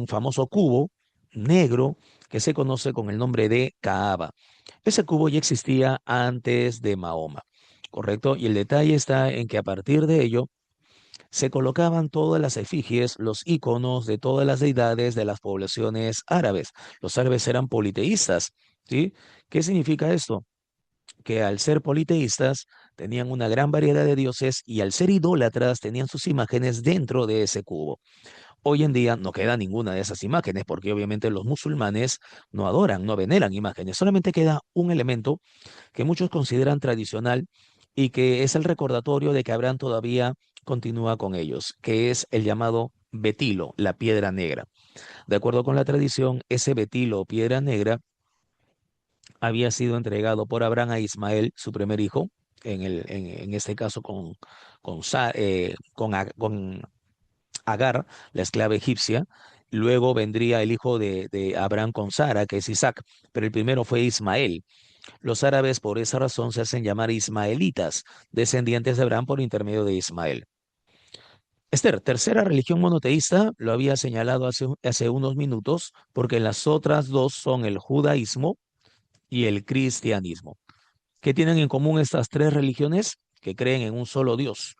famoso cubo negro que se conoce con el nombre de Kaaba. Ese cubo ya existía antes de Mahoma, ¿correcto? Y el detalle está en que a partir de ello se colocaban todas las efigies, los iconos de todas las deidades de las poblaciones árabes. Los árabes eran politeístas, ¿sí? ¿Qué significa esto? Que al ser politeístas tenían una gran variedad de dioses y al ser idólatras tenían sus imágenes dentro de ese cubo. Hoy en día no queda ninguna de esas imágenes porque obviamente los musulmanes no adoran, no veneran imágenes, solamente queda un elemento que muchos consideran tradicional y que es el recordatorio de que Abraham todavía continúa con ellos, que es el llamado betilo, la piedra negra. De acuerdo con la tradición, ese betilo o piedra negra había sido entregado por Abraham a Ismael, su primer hijo, en este caso con Agar, la esclava egipcia. Luego vendría el hijo de Abraham con Sara, que es Isaac, pero el primero fue Ismael. Los árabes por esa razón se hacen llamar ismaelitas, descendientes de Abraham por intermedio de Ismael. Esther, tercera religión monoteísta, lo había señalado hace unos minutos, porque las otras dos son el judaísmo y el cristianismo. ¿Qué tienen en común estas tres religiones? Que creen en un solo Dios,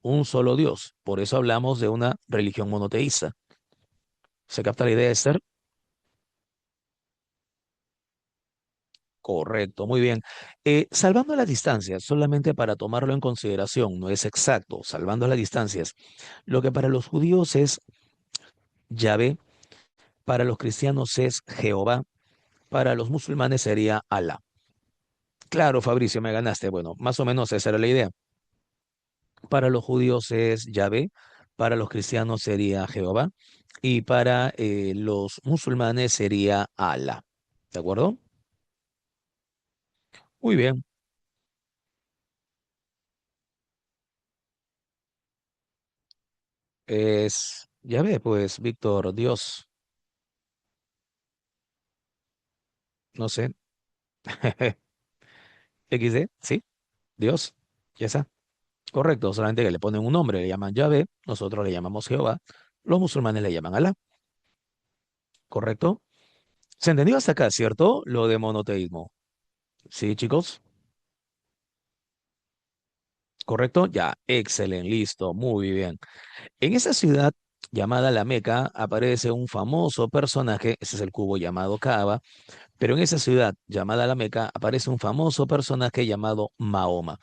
un solo Dios. Por eso hablamos de una religión monoteísta. ¿Se capta la idea, Esther? Correcto, muy bien. Salvando las distancias, solamente para tomarlo en consideración, no es exacto, salvando las distancias, lo que para los judíos es Yahvé, para los cristianos es Jehová, para los musulmanes sería Alá. Claro, Fabricio, me ganaste. Bueno, más o menos esa era la idea. Para los judíos es Yahvé, para los cristianos sería Jehová y para los musulmanes sería Alá. ¿De acuerdo? Muy bien. Es Yahvé, pues, Víctor, Dios, no sé. XD, sí, Dios, ya está. Correcto, solamente que le ponen un nombre, le llaman Yahvé, nosotros le llamamos Jehová, los musulmanes le llaman Alá. ¿Correcto? ¿Se entendió hasta acá, cierto? Lo de monoteísmo. Sí, chicos. ¿Correcto? Ya, excelente, listo, muy bien. En esa ciudad llamada La Meca aparece un famoso personaje, ese es el cubo llamado Kaaba, pero en esa ciudad llamada La Meca aparece un famoso personaje llamado Mahoma.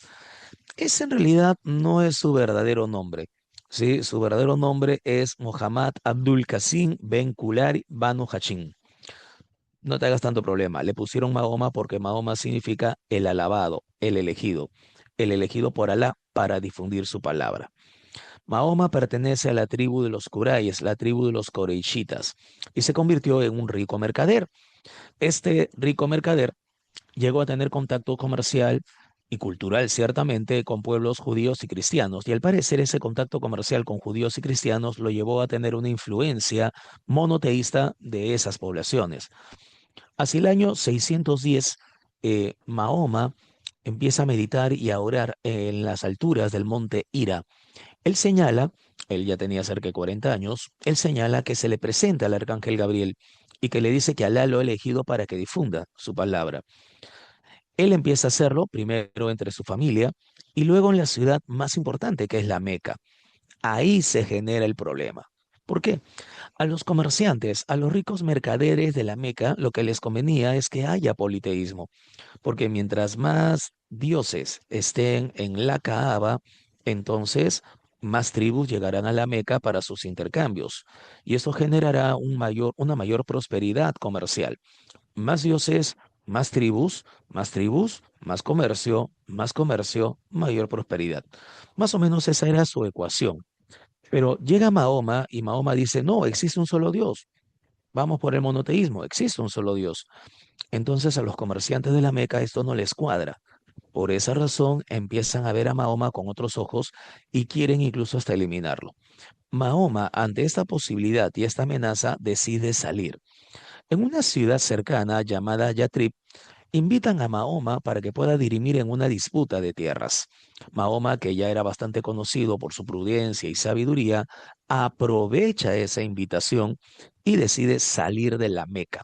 Ese en realidad no es su verdadero nombre. Sí, su verdadero nombre es Muhammad Abdul Qasim Ben Kulari Banu Hashim. No te hagas tanto problema. Le pusieron Mahoma porque Mahoma significa el alabado, el elegido por Alá para difundir su palabra. Mahoma pertenece a la tribu de los Quraysh, la tribu de los Coreishitas, y se convirtió en un rico mercader. Este rico mercader llegó a tener contacto comercial y cultural, ciertamente, con pueblos judíos y cristianos, y al parecer ese contacto comercial con judíos y cristianos lo llevó a tener una influencia monoteísta de esas poblaciones. Hacia el año 610, Mahoma empieza a meditar y a orar en las alturas del monte Hira. Él señala, él ya tenía cerca de 40 años, él señala que se le presenta al arcángel Gabriel y que le dice que Alá lo ha elegido para que difunda su palabra. Él empieza a hacerlo primero entre su familia y luego en la ciudad más importante que es la Meca. Ahí se genera el problema. ¿Por qué? A los comerciantes, a los ricos mercaderes de la Meca, lo que les convenía es que haya politeísmo, porque mientras más dioses estén en la Kaaba, entonces más tribus llegarán a la Meca para sus intercambios, y eso generará una mayor prosperidad comercial. Más dioses, más tribus, más comercio, mayor prosperidad. Más o menos esa era su ecuación. Pero llega Mahoma y Mahoma dice, no, existe un solo Dios. Vamos por el monoteísmo, existe un solo Dios. Entonces a los comerciantes de la Meca esto no les cuadra. Por esa razón empiezan a ver a Mahoma con otros ojos y quieren incluso hasta eliminarlo. Mahoma, ante esta posibilidad y esta amenaza, decide salir. En una ciudad cercana llamada Yatrib, invitan a Mahoma para que pueda dirimir en una disputa de tierras. Mahoma, que ya era bastante conocido por su prudencia y sabiduría, aprovecha esa invitación y decide salir de la Meca.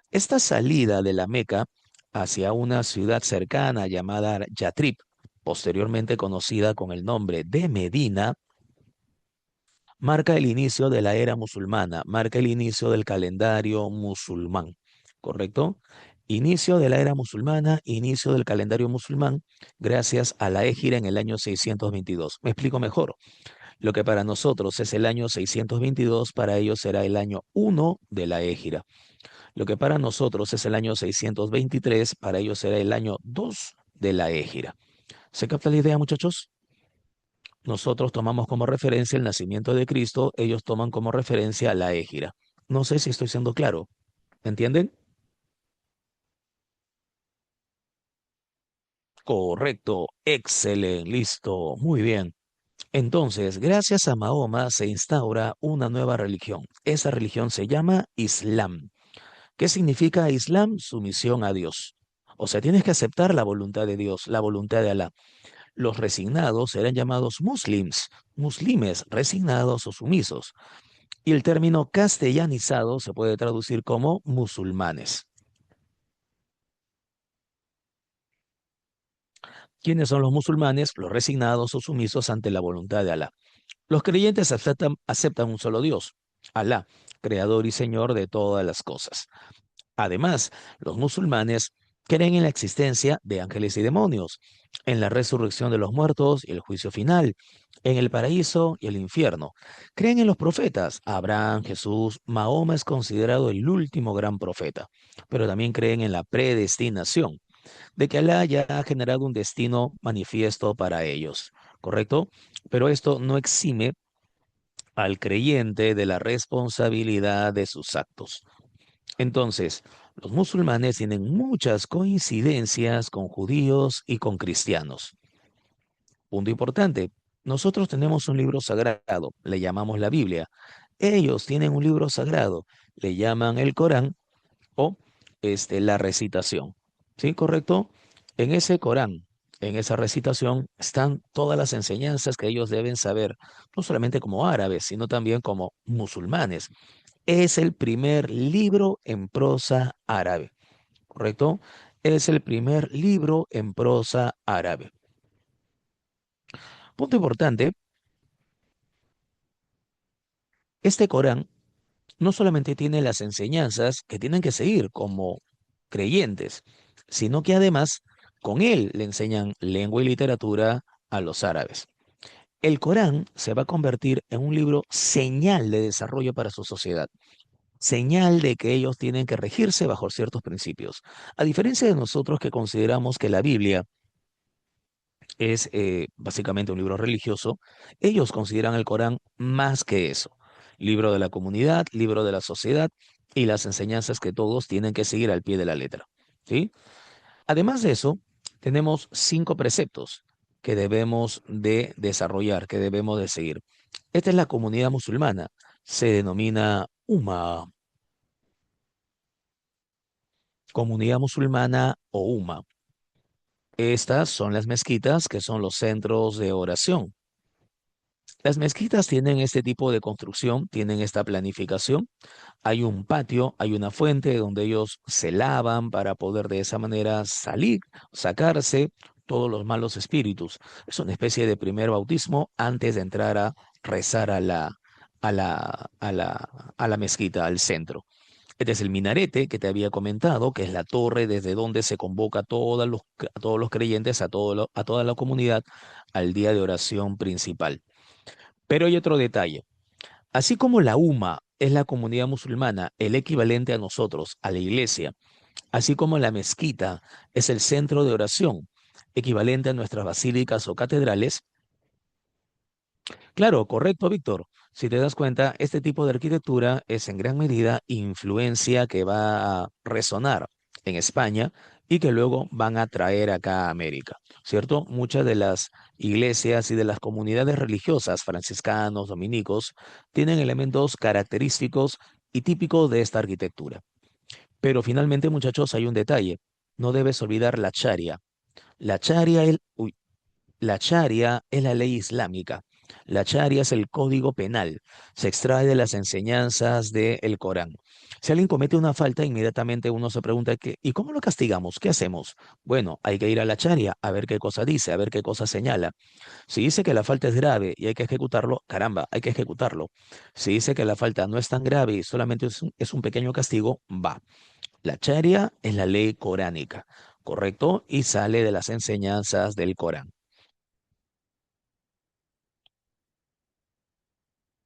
Esta salida de la Meca hacia una ciudad cercana llamada Yatrib, posteriormente conocida con el nombre de Medina, marca el inicio de la era musulmana, marca el inicio del calendario musulmán, ¿correcto? Inicio de la era musulmana, inicio del calendario musulmán, gracias a la Égira en el año 622. Me explico mejor. Lo que para nosotros es el año 622, para ellos será el año 1 de la Égira. Lo que para nosotros es el año 623, para ellos será el año 2 de la Égira. ¿Se capta la idea, muchachos? Nosotros tomamos como referencia el nacimiento de Cristo, ellos toman como referencia la Égira. No sé si estoy siendo claro. ¿Entienden? Correcto, excelente, listo, muy bien. Entonces, gracias a Mahoma se instaura una nueva religión. Esa religión se llama Islam. ¿Qué significa Islam? Sumisión a Dios. O sea, tienes que aceptar la voluntad de Dios, la voluntad de Alá. Los resignados eran llamados muslims, muslimes, resignados o sumisos. Y el término castellanizado se puede traducir como musulmanes. ¿Quiénes son los musulmanes? Los resignados o sumisos ante la voluntad de Alá. Los creyentes aceptan un solo Dios, Alá, creador y señor de todas las cosas. Además, los musulmanes creen en la existencia de ángeles y demonios, en la resurrección de los muertos y el juicio final, en el paraíso y el infierno. Creen en los profetas. Abraham, Jesús, Mahoma es considerado el último gran profeta, pero también creen en la predestinación, de que Alá ya ha generado un destino manifiesto para ellos, ¿correcto? Pero esto no exime al creyente de la responsabilidad de sus actos. Entonces, los musulmanes tienen muchas coincidencias con judíos y con cristianos. Punto importante, nosotros tenemos un libro sagrado, le llamamos la Biblia. Ellos tienen un libro sagrado, le llaman el Corán o la recitación. ¿Sí? ¿Correcto? En ese Corán, en esa recitación, están todas las enseñanzas que ellos deben saber, no solamente como árabes, sino también como musulmanes. Es el primer libro en prosa árabe, ¿correcto? Es el primer libro en prosa árabe. Punto importante, este Corán no solamente tiene las enseñanzas que tienen que seguir como creyentes, sino que además con él le enseñan lengua y literatura a los árabes. El Corán se va a convertir en un libro señal de desarrollo para su sociedad, señal de que ellos tienen que regirse bajo ciertos principios. A diferencia de nosotros que consideramos que la Biblia es básicamente un libro religioso, ellos consideran el Corán más que eso. Libro de la comunidad, libro de la sociedad y las enseñanzas que todos tienen que seguir al pie de la letra. ¿Sí? Además de eso, tenemos 5 preceptos que debemos de desarrollar, que debemos de seguir. Esta es la comunidad musulmana. Se denomina comunidad musulmana o Umma. Estas son las mezquitas, que son los centros de oración. Las mezquitas tienen este tipo de construcción, tienen esta planificación. Hay un patio, hay una fuente donde ellos se lavan para poder de esa manera salir, sacarse todos los malos espíritus. Es una especie de primer bautismo antes de entrar a rezar a la mezquita, al centro. Este es el minarete que te había comentado, que es la torre desde donde se convoca a todos los creyentes, a toda la comunidad al día de oración principal. Pero hay otro detalle. Así como la UMA es la comunidad musulmana, el equivalente a nosotros, a la iglesia, así como la mezquita es el centro de oración, equivalente a nuestras basílicas o catedrales. Claro, correcto, Víctor. Si te das cuenta, este tipo de arquitectura es en gran medida influencia que va a resonar en España y que luego van a traer acá a América, ¿cierto? Muchas de las iglesias y de las comunidades religiosas, franciscanos, dominicos, tienen elementos característicos y típicos de esta arquitectura. Pero finalmente, muchachos, hay un detalle. No debes olvidar la charia. La charia, la Sharia es la ley islámica. La Sharia es el código penal. Se extrae de las enseñanzas del Corán. Si alguien comete una falta, inmediatamente uno se pregunta ¿y cómo lo castigamos? ¿Qué hacemos? Bueno, hay que ir a la Sharia a ver qué cosa dice, a ver qué cosa señala. Si dice que la falta es grave y hay que ejecutarlo, caramba, hay que ejecutarlo. Si dice que la falta no es tan grave y solamente es un pequeño castigo, va. La Sharia es la ley coránica, ¿correcto? Y sale de las enseñanzas del Corán.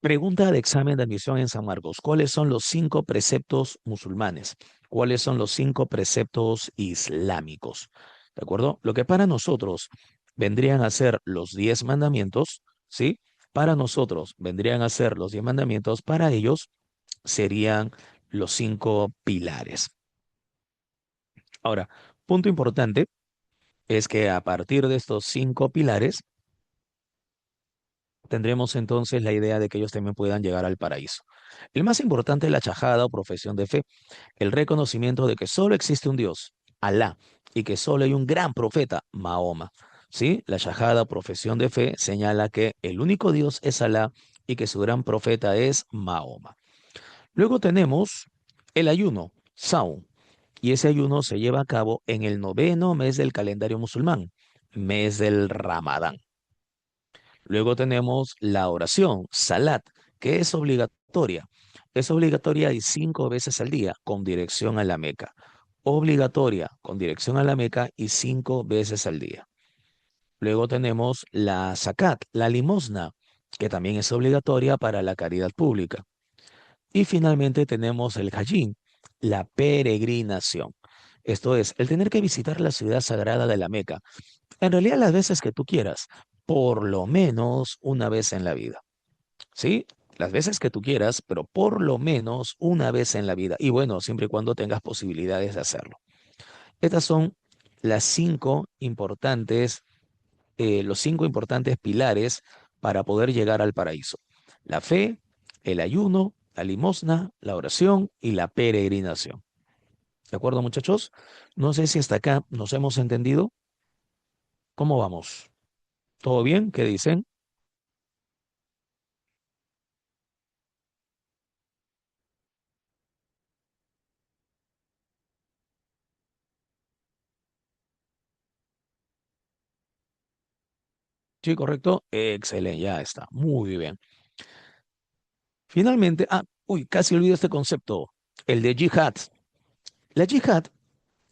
Pregunta de examen de admisión en San Marcos. ¿Cuáles son los 5 preceptos musulmanes? ¿Cuáles son los 5 preceptos islámicos? ¿De acuerdo? Lo que para nosotros vendrían a ser los 10 mandamientos, ¿sí? Para nosotros vendrían a ser los 10 mandamientos, para ellos serían los 5 pilares. Ahora, punto importante es que a partir de estos 5 pilares, tendremos entonces la idea de que ellos también puedan llegar al paraíso. El más importante es la chajada o profesión de fe, el reconocimiento de que solo existe un Dios, Alá, y que solo hay un gran profeta, Mahoma. ¿Sí? La shahada, profesión de fe, señala que el único Dios es Alá y que su gran profeta es Mahoma. Luego tenemos el ayuno, Saum, y ese ayuno se lleva a cabo en el 9.º mes del calendario musulmán, mes del Ramadán. Luego tenemos la oración, salat, que es obligatoria. Es obligatoria y 5 veces al día con dirección a la Meca. Obligatoria con dirección a la Meca y 5 veces al día. Luego tenemos la zakat, la limosna, que también es obligatoria para la caridad pública. Y finalmente tenemos el hajjín, la peregrinación. Esto es, el tener que visitar la ciudad sagrada de la Meca en realidad las veces que tú quieras, por lo menos una vez en la vida, ¿sí? Las veces que tú quieras, pero por lo menos una vez en la vida. Y bueno, siempre y cuando tengas posibilidades de hacerlo. Estas son las 5 importantes, los 5 importantes pilares para poder llegar al paraíso. La fe, el ayuno, la limosna, la oración y la peregrinación. ¿De acuerdo, muchachos? No sé si hasta acá nos hemos entendido. ¿Cómo vamos? ¿Todo bien? ¿Qué dicen? Sí, correcto. Excelente, ya está. Muy bien. Finalmente, casi olvido este concepto, el de yihad. La yihad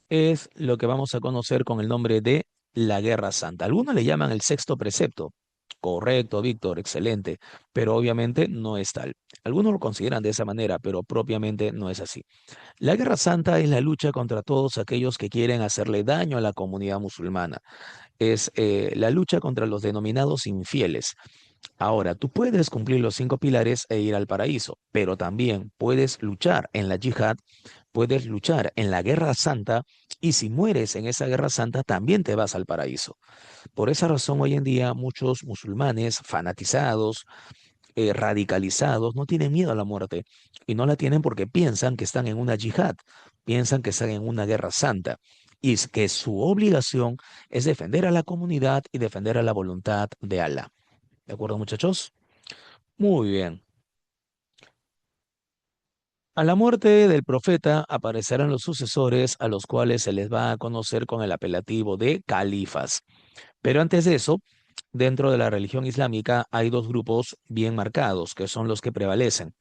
es lo que vamos a conocer con el nombre de la Guerra Santa. Algunos le llaman el sexto precepto. Correcto, Víctor, excelente. Pero obviamente no es tal. Algunos lo consideran de esa manera, pero propiamente no es así. La Guerra Santa es la lucha contra todos aquellos que quieren hacerle daño a la comunidad musulmana. Es la lucha contra los denominados infieles. Ahora, tú puedes cumplir los 5 pilares e ir al paraíso, pero también puedes luchar en la yihad, puedes luchar en la guerra santa, y si mueres en esa guerra santa, también te vas al paraíso. Por esa razón, hoy en día, muchos musulmanes fanatizados, radicalizados, no tienen miedo a la muerte, y no la tienen porque piensan que están en una yihad, piensan que están en una guerra santa, y es que su obligación es defender a la comunidad y defender a la voluntad de Alá. ¿De acuerdo, muchachos? Muy bien. A la muerte del profeta aparecerán los sucesores a los cuales se les va a conocer con el apelativo de califas. Pero antes de eso, dentro de la religión islámica hay 2 grupos bien marcados, que son los que prevalecen.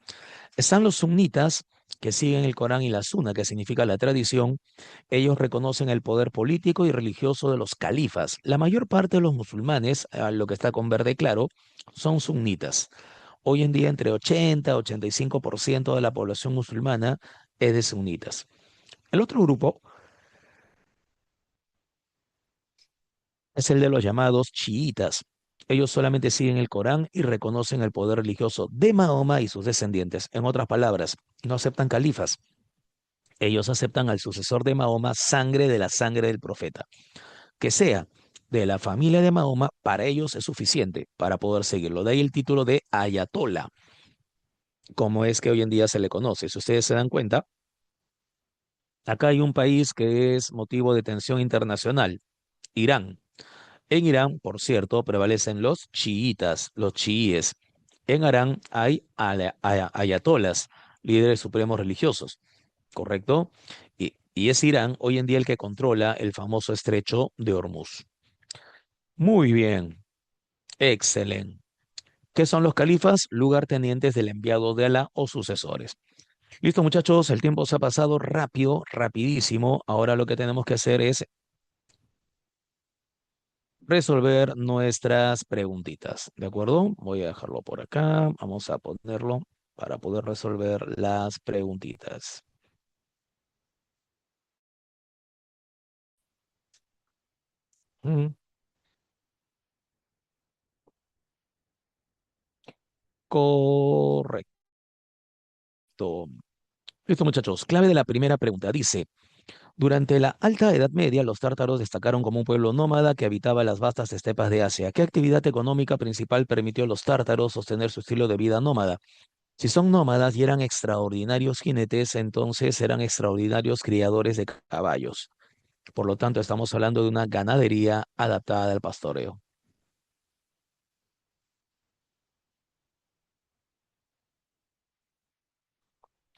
Están los sunitas, que siguen el Corán y la Sunna, que significa la tradición. Ellos reconocen el poder político y religioso de los califas. La mayor parte de los musulmanes, lo que está con verde claro, son sunitas. Hoy en día entre 80 y 85% de la población musulmana es de sunitas. El otro grupo es el de los llamados chiitas. Ellos solamente siguen el Corán y reconocen el poder religioso de Mahoma y sus descendientes. En otras palabras, no aceptan califas. Ellos aceptan al sucesor de Mahoma, sangre de la sangre del profeta. Que sea de la familia de Mahoma, para ellos es suficiente para poder seguirlo. De ahí el título de Ayatollah, como es que hoy en día se le conoce. Si ustedes se dan cuenta, acá hay un país que es motivo de tensión internacional, Irán. En Irán, por cierto, prevalecen los chiitas, los chiíes. En Irán hay ayatolas, líderes supremos religiosos, ¿correcto? Y es Irán hoy en día el que controla el famoso estrecho de Hormuz. Muy bien, excelente. ¿Qué son los califas? Lugartenientes del enviado de Alá o sucesores. Listo, muchachos, el tiempo se ha pasado rápido, rapidísimo. Ahora lo que tenemos que hacer es resolver nuestras preguntitas, ¿de acuerdo? Voy a dejarlo por acá. Vamos a ponerlo para poder resolver las preguntitas. Mm, correcto. Listo, muchachos. Clave de la primera pregunta. Dice, durante la Alta Edad Media, los tártaros destacaron como un pueblo nómada que habitaba las vastas estepas de Asia. ¿Qué actividad económica principal permitió a los tártaros sostener su estilo de vida nómada? Si son nómadas y eran extraordinarios jinetes, entonces eran extraordinarios criadores de caballos. Por lo tanto, estamos hablando de una ganadería adaptada al pastoreo.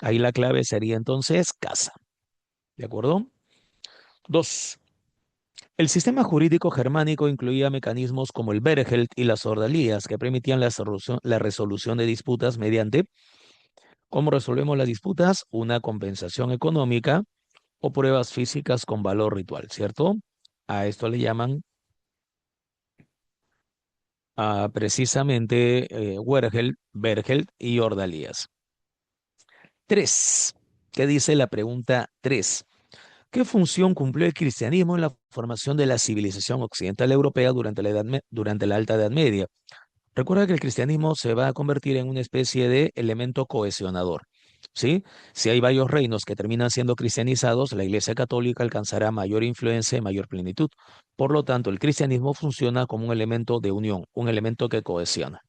Ahí la clave sería entonces casa. ¿De acuerdo? Dos. El sistema jurídico germánico incluía mecanismos como el Bergelt y las ordalías que permitían la resolución de disputas mediante, ¿cómo resolvemos las disputas? Una compensación económica o pruebas físicas con valor ritual, ¿cierto? A esto le llaman precisamente Bergelt y ordalías. Tres. ¿Qué dice la pregunta 3? ¿Qué función cumplió el cristianismo en la formación de la civilización occidental europea durante la Alta Edad Media? Recuerda que el cristianismo se va a convertir en una especie de elemento cohesionador, ¿sí? Si hay varios reinos que terminan siendo cristianizados, la Iglesia Católica alcanzará mayor influencia y mayor plenitud. Por lo tanto, el cristianismo funciona como un elemento de unión, un elemento que cohesiona.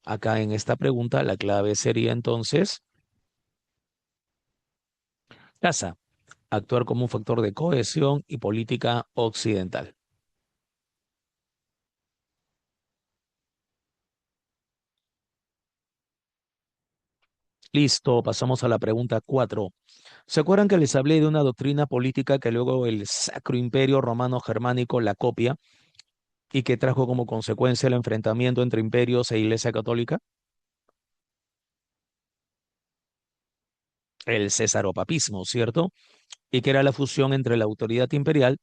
Acá en esta pregunta, la clave sería entonces casa, actuar como un factor de cohesión y política occidental. Listo, pasamos a la pregunta 4. ¿Se acuerdan que les hablé de una doctrina política que luego el Sacro Imperio Romano Germánico la copia y que trajo como consecuencia el enfrentamiento entre imperios e Iglesia Católica? El cesaropapismo, ¿cierto? Y que era la fusión entre la autoridad imperial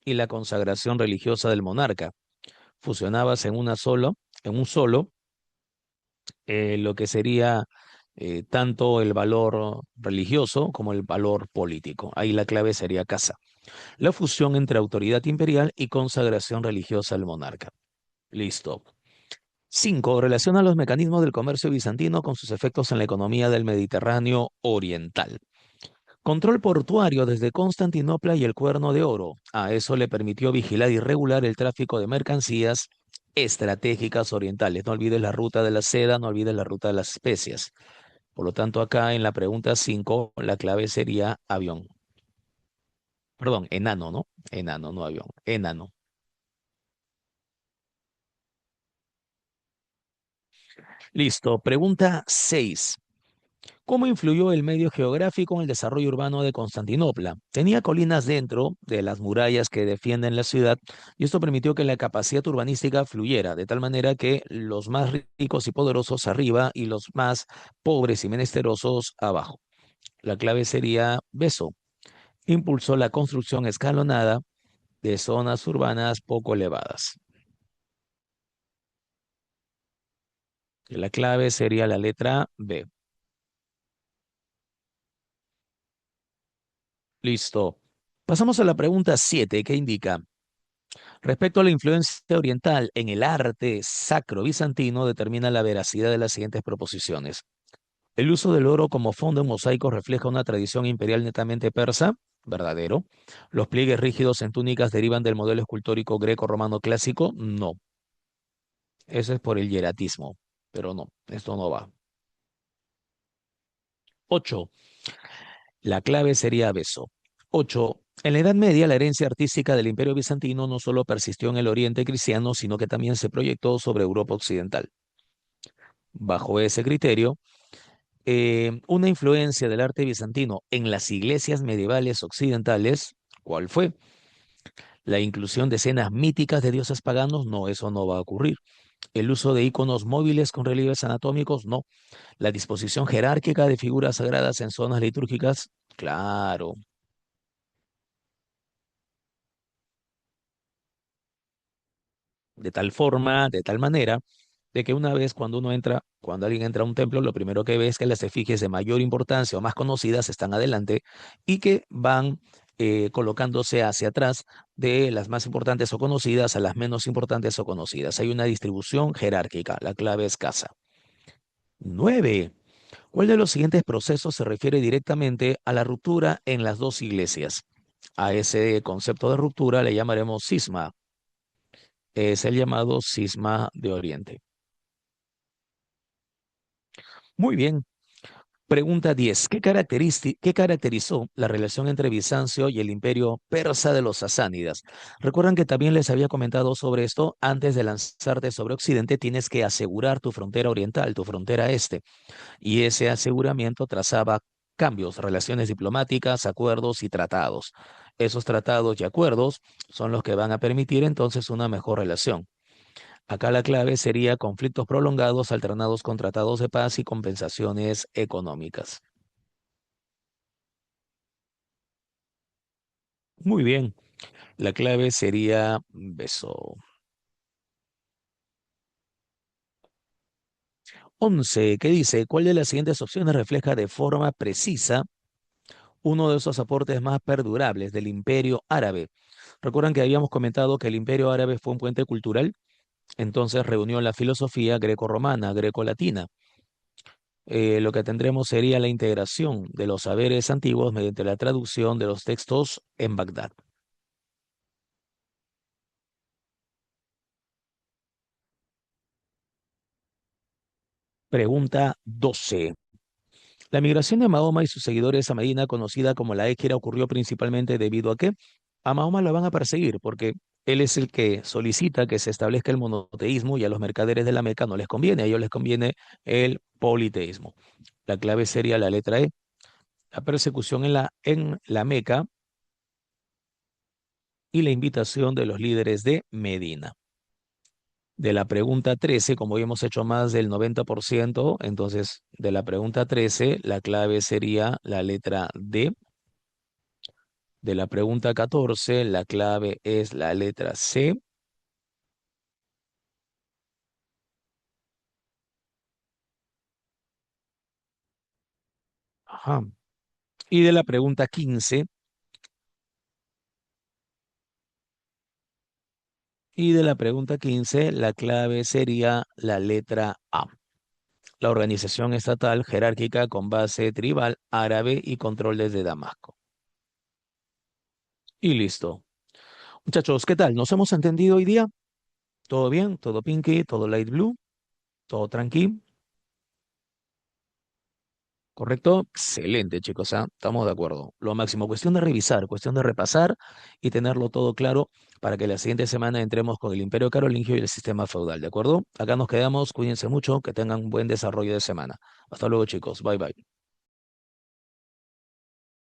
y la consagración religiosa del monarca. Fusionabas en un solo, lo que sería tanto el valor religioso como el valor político. Ahí la clave sería casa. La fusión entre autoridad imperial y consagración religiosa del monarca. Listo. 5. Relaciona los mecanismos del comercio bizantino con sus efectos en la economía del Mediterráneo oriental. Control portuario desde Constantinopla y el Cuerno de Oro. A eso le permitió vigilar y regular el tráfico de mercancías estratégicas orientales. No olvides la ruta de la seda, no olvides la ruta de las especias. Por lo tanto, acá en la pregunta 5, la clave sería avión. Perdón, enano, ¿no? Enano, no avión. Enano. Listo. Pregunta 6. ¿Cómo influyó el medio geográfico en el desarrollo urbano de Constantinopla? Tenía colinas dentro de las murallas que defienden la ciudad y esto permitió que la capacidad urbanística fluyera, de tal manera que los más ricos y poderosos arriba y los más pobres y menesterosos abajo. La clave sería Beso. Impulsó la construcción escalonada de zonas urbanas poco elevadas. La clave sería la letra B. Listo. Pasamos a la pregunta 7, que indica, respecto a la influencia oriental en el arte sacro bizantino, determina la veracidad de las siguientes proposiciones. El uso del oro como fondo en mosaicos refleja una tradición imperial netamente persa, verdadero. Los pliegues rígidos en túnicas derivan del modelo escultórico greco-romano clásico, no. Eso es por el hieratismo, pero no, esto no va. 8. La clave sería beso. 8. En la Edad Media, la herencia artística del Imperio Bizantino no solo persistió en el Oriente cristiano, sino que también se proyectó sobre Europa Occidental. Bajo ese criterio, una influencia del arte bizantino en las iglesias medievales occidentales, ¿cuál fue? La inclusión de escenas míticas de dioses paganos, no, eso no va a ocurrir. El uso de iconos móviles con relieves anatómicos, no. La disposición jerárquica de figuras sagradas en zonas litúrgicas, claro. De tal forma, de tal manera, de que una vez cuando alguien entra a un templo, lo primero que ve es que las efigies de mayor importancia o más conocidas están adelante y que van colocándose hacia atrás de las más importantes o conocidas a las menos importantes o conocidas. Hay una distribución jerárquica. La clave es casa. 9. ¿Cuál de los siguientes procesos se refiere directamente a la ruptura en las dos iglesias? A ese concepto de ruptura le llamaremos cisma. Es el llamado cisma de Oriente. Muy bien. Pregunta 10. ¿Qué caracterizó la relación entre Bizancio y el imperio persa de los sasánidas? Recuerdan que también les había comentado sobre esto. Antes de lanzarte sobre Occidente, tienes que asegurar tu frontera oriental, tu frontera este. Y ese aseguramiento trazaba cambios, relaciones diplomáticas, acuerdos y tratados. Esos tratados y acuerdos son los que van a permitir entonces una mejor relación. Acá la clave sería conflictos prolongados alternados con tratados de paz y compensaciones económicas. Muy bien, la clave sería beso. 11, ¿qué dice? ¿Cuál de las siguientes opciones refleja de forma precisa uno de esos aportes más perdurables del imperio árabe? Recuerdan que habíamos comentado que el imperio árabe fue un puente cultural, entonces reunió la filosofía greco-romana, greco-latina. Lo que tendremos sería la integración de los saberes antiguos mediante la traducción de los textos en Bagdad. Pregunta 12. La migración de Mahoma y sus seguidores a Medina, conocida como la Égira, ocurrió principalmente debido a que a Mahoma lo van a perseguir porque él es el que solicita que se establezca el monoteísmo y a los mercaderes de la Meca no les conviene, a ellos les conviene el politeísmo. La clave sería la letra E. La persecución en la Meca y la invitación de los líderes de Medina. De la pregunta 13, como hoy hemos hecho más del 90%, entonces de la pregunta 13, la clave sería la letra D. De la pregunta 14, la clave es la letra C. Ajá. Y de la pregunta 15, la clave sería la letra A. La organización estatal jerárquica con base tribal árabe y control desde Damasco. Y listo. Muchachos, ¿qué tal? ¿Nos hemos entendido hoy día? ¿Todo bien? ¿Todo pinky? ¿Todo light blue? ¿Todo tranqui? ¿Correcto? Excelente, chicos, ¿ah? Estamos de acuerdo. Lo máximo, cuestión de revisar, cuestión de repasar y tenerlo todo claro para que la siguiente semana entremos con el Imperio Carolingio y el sistema feudal, ¿de acuerdo? Acá nos quedamos, cuídense mucho, que tengan un buen desarrollo de semana. Hasta luego, chicos. Bye bye.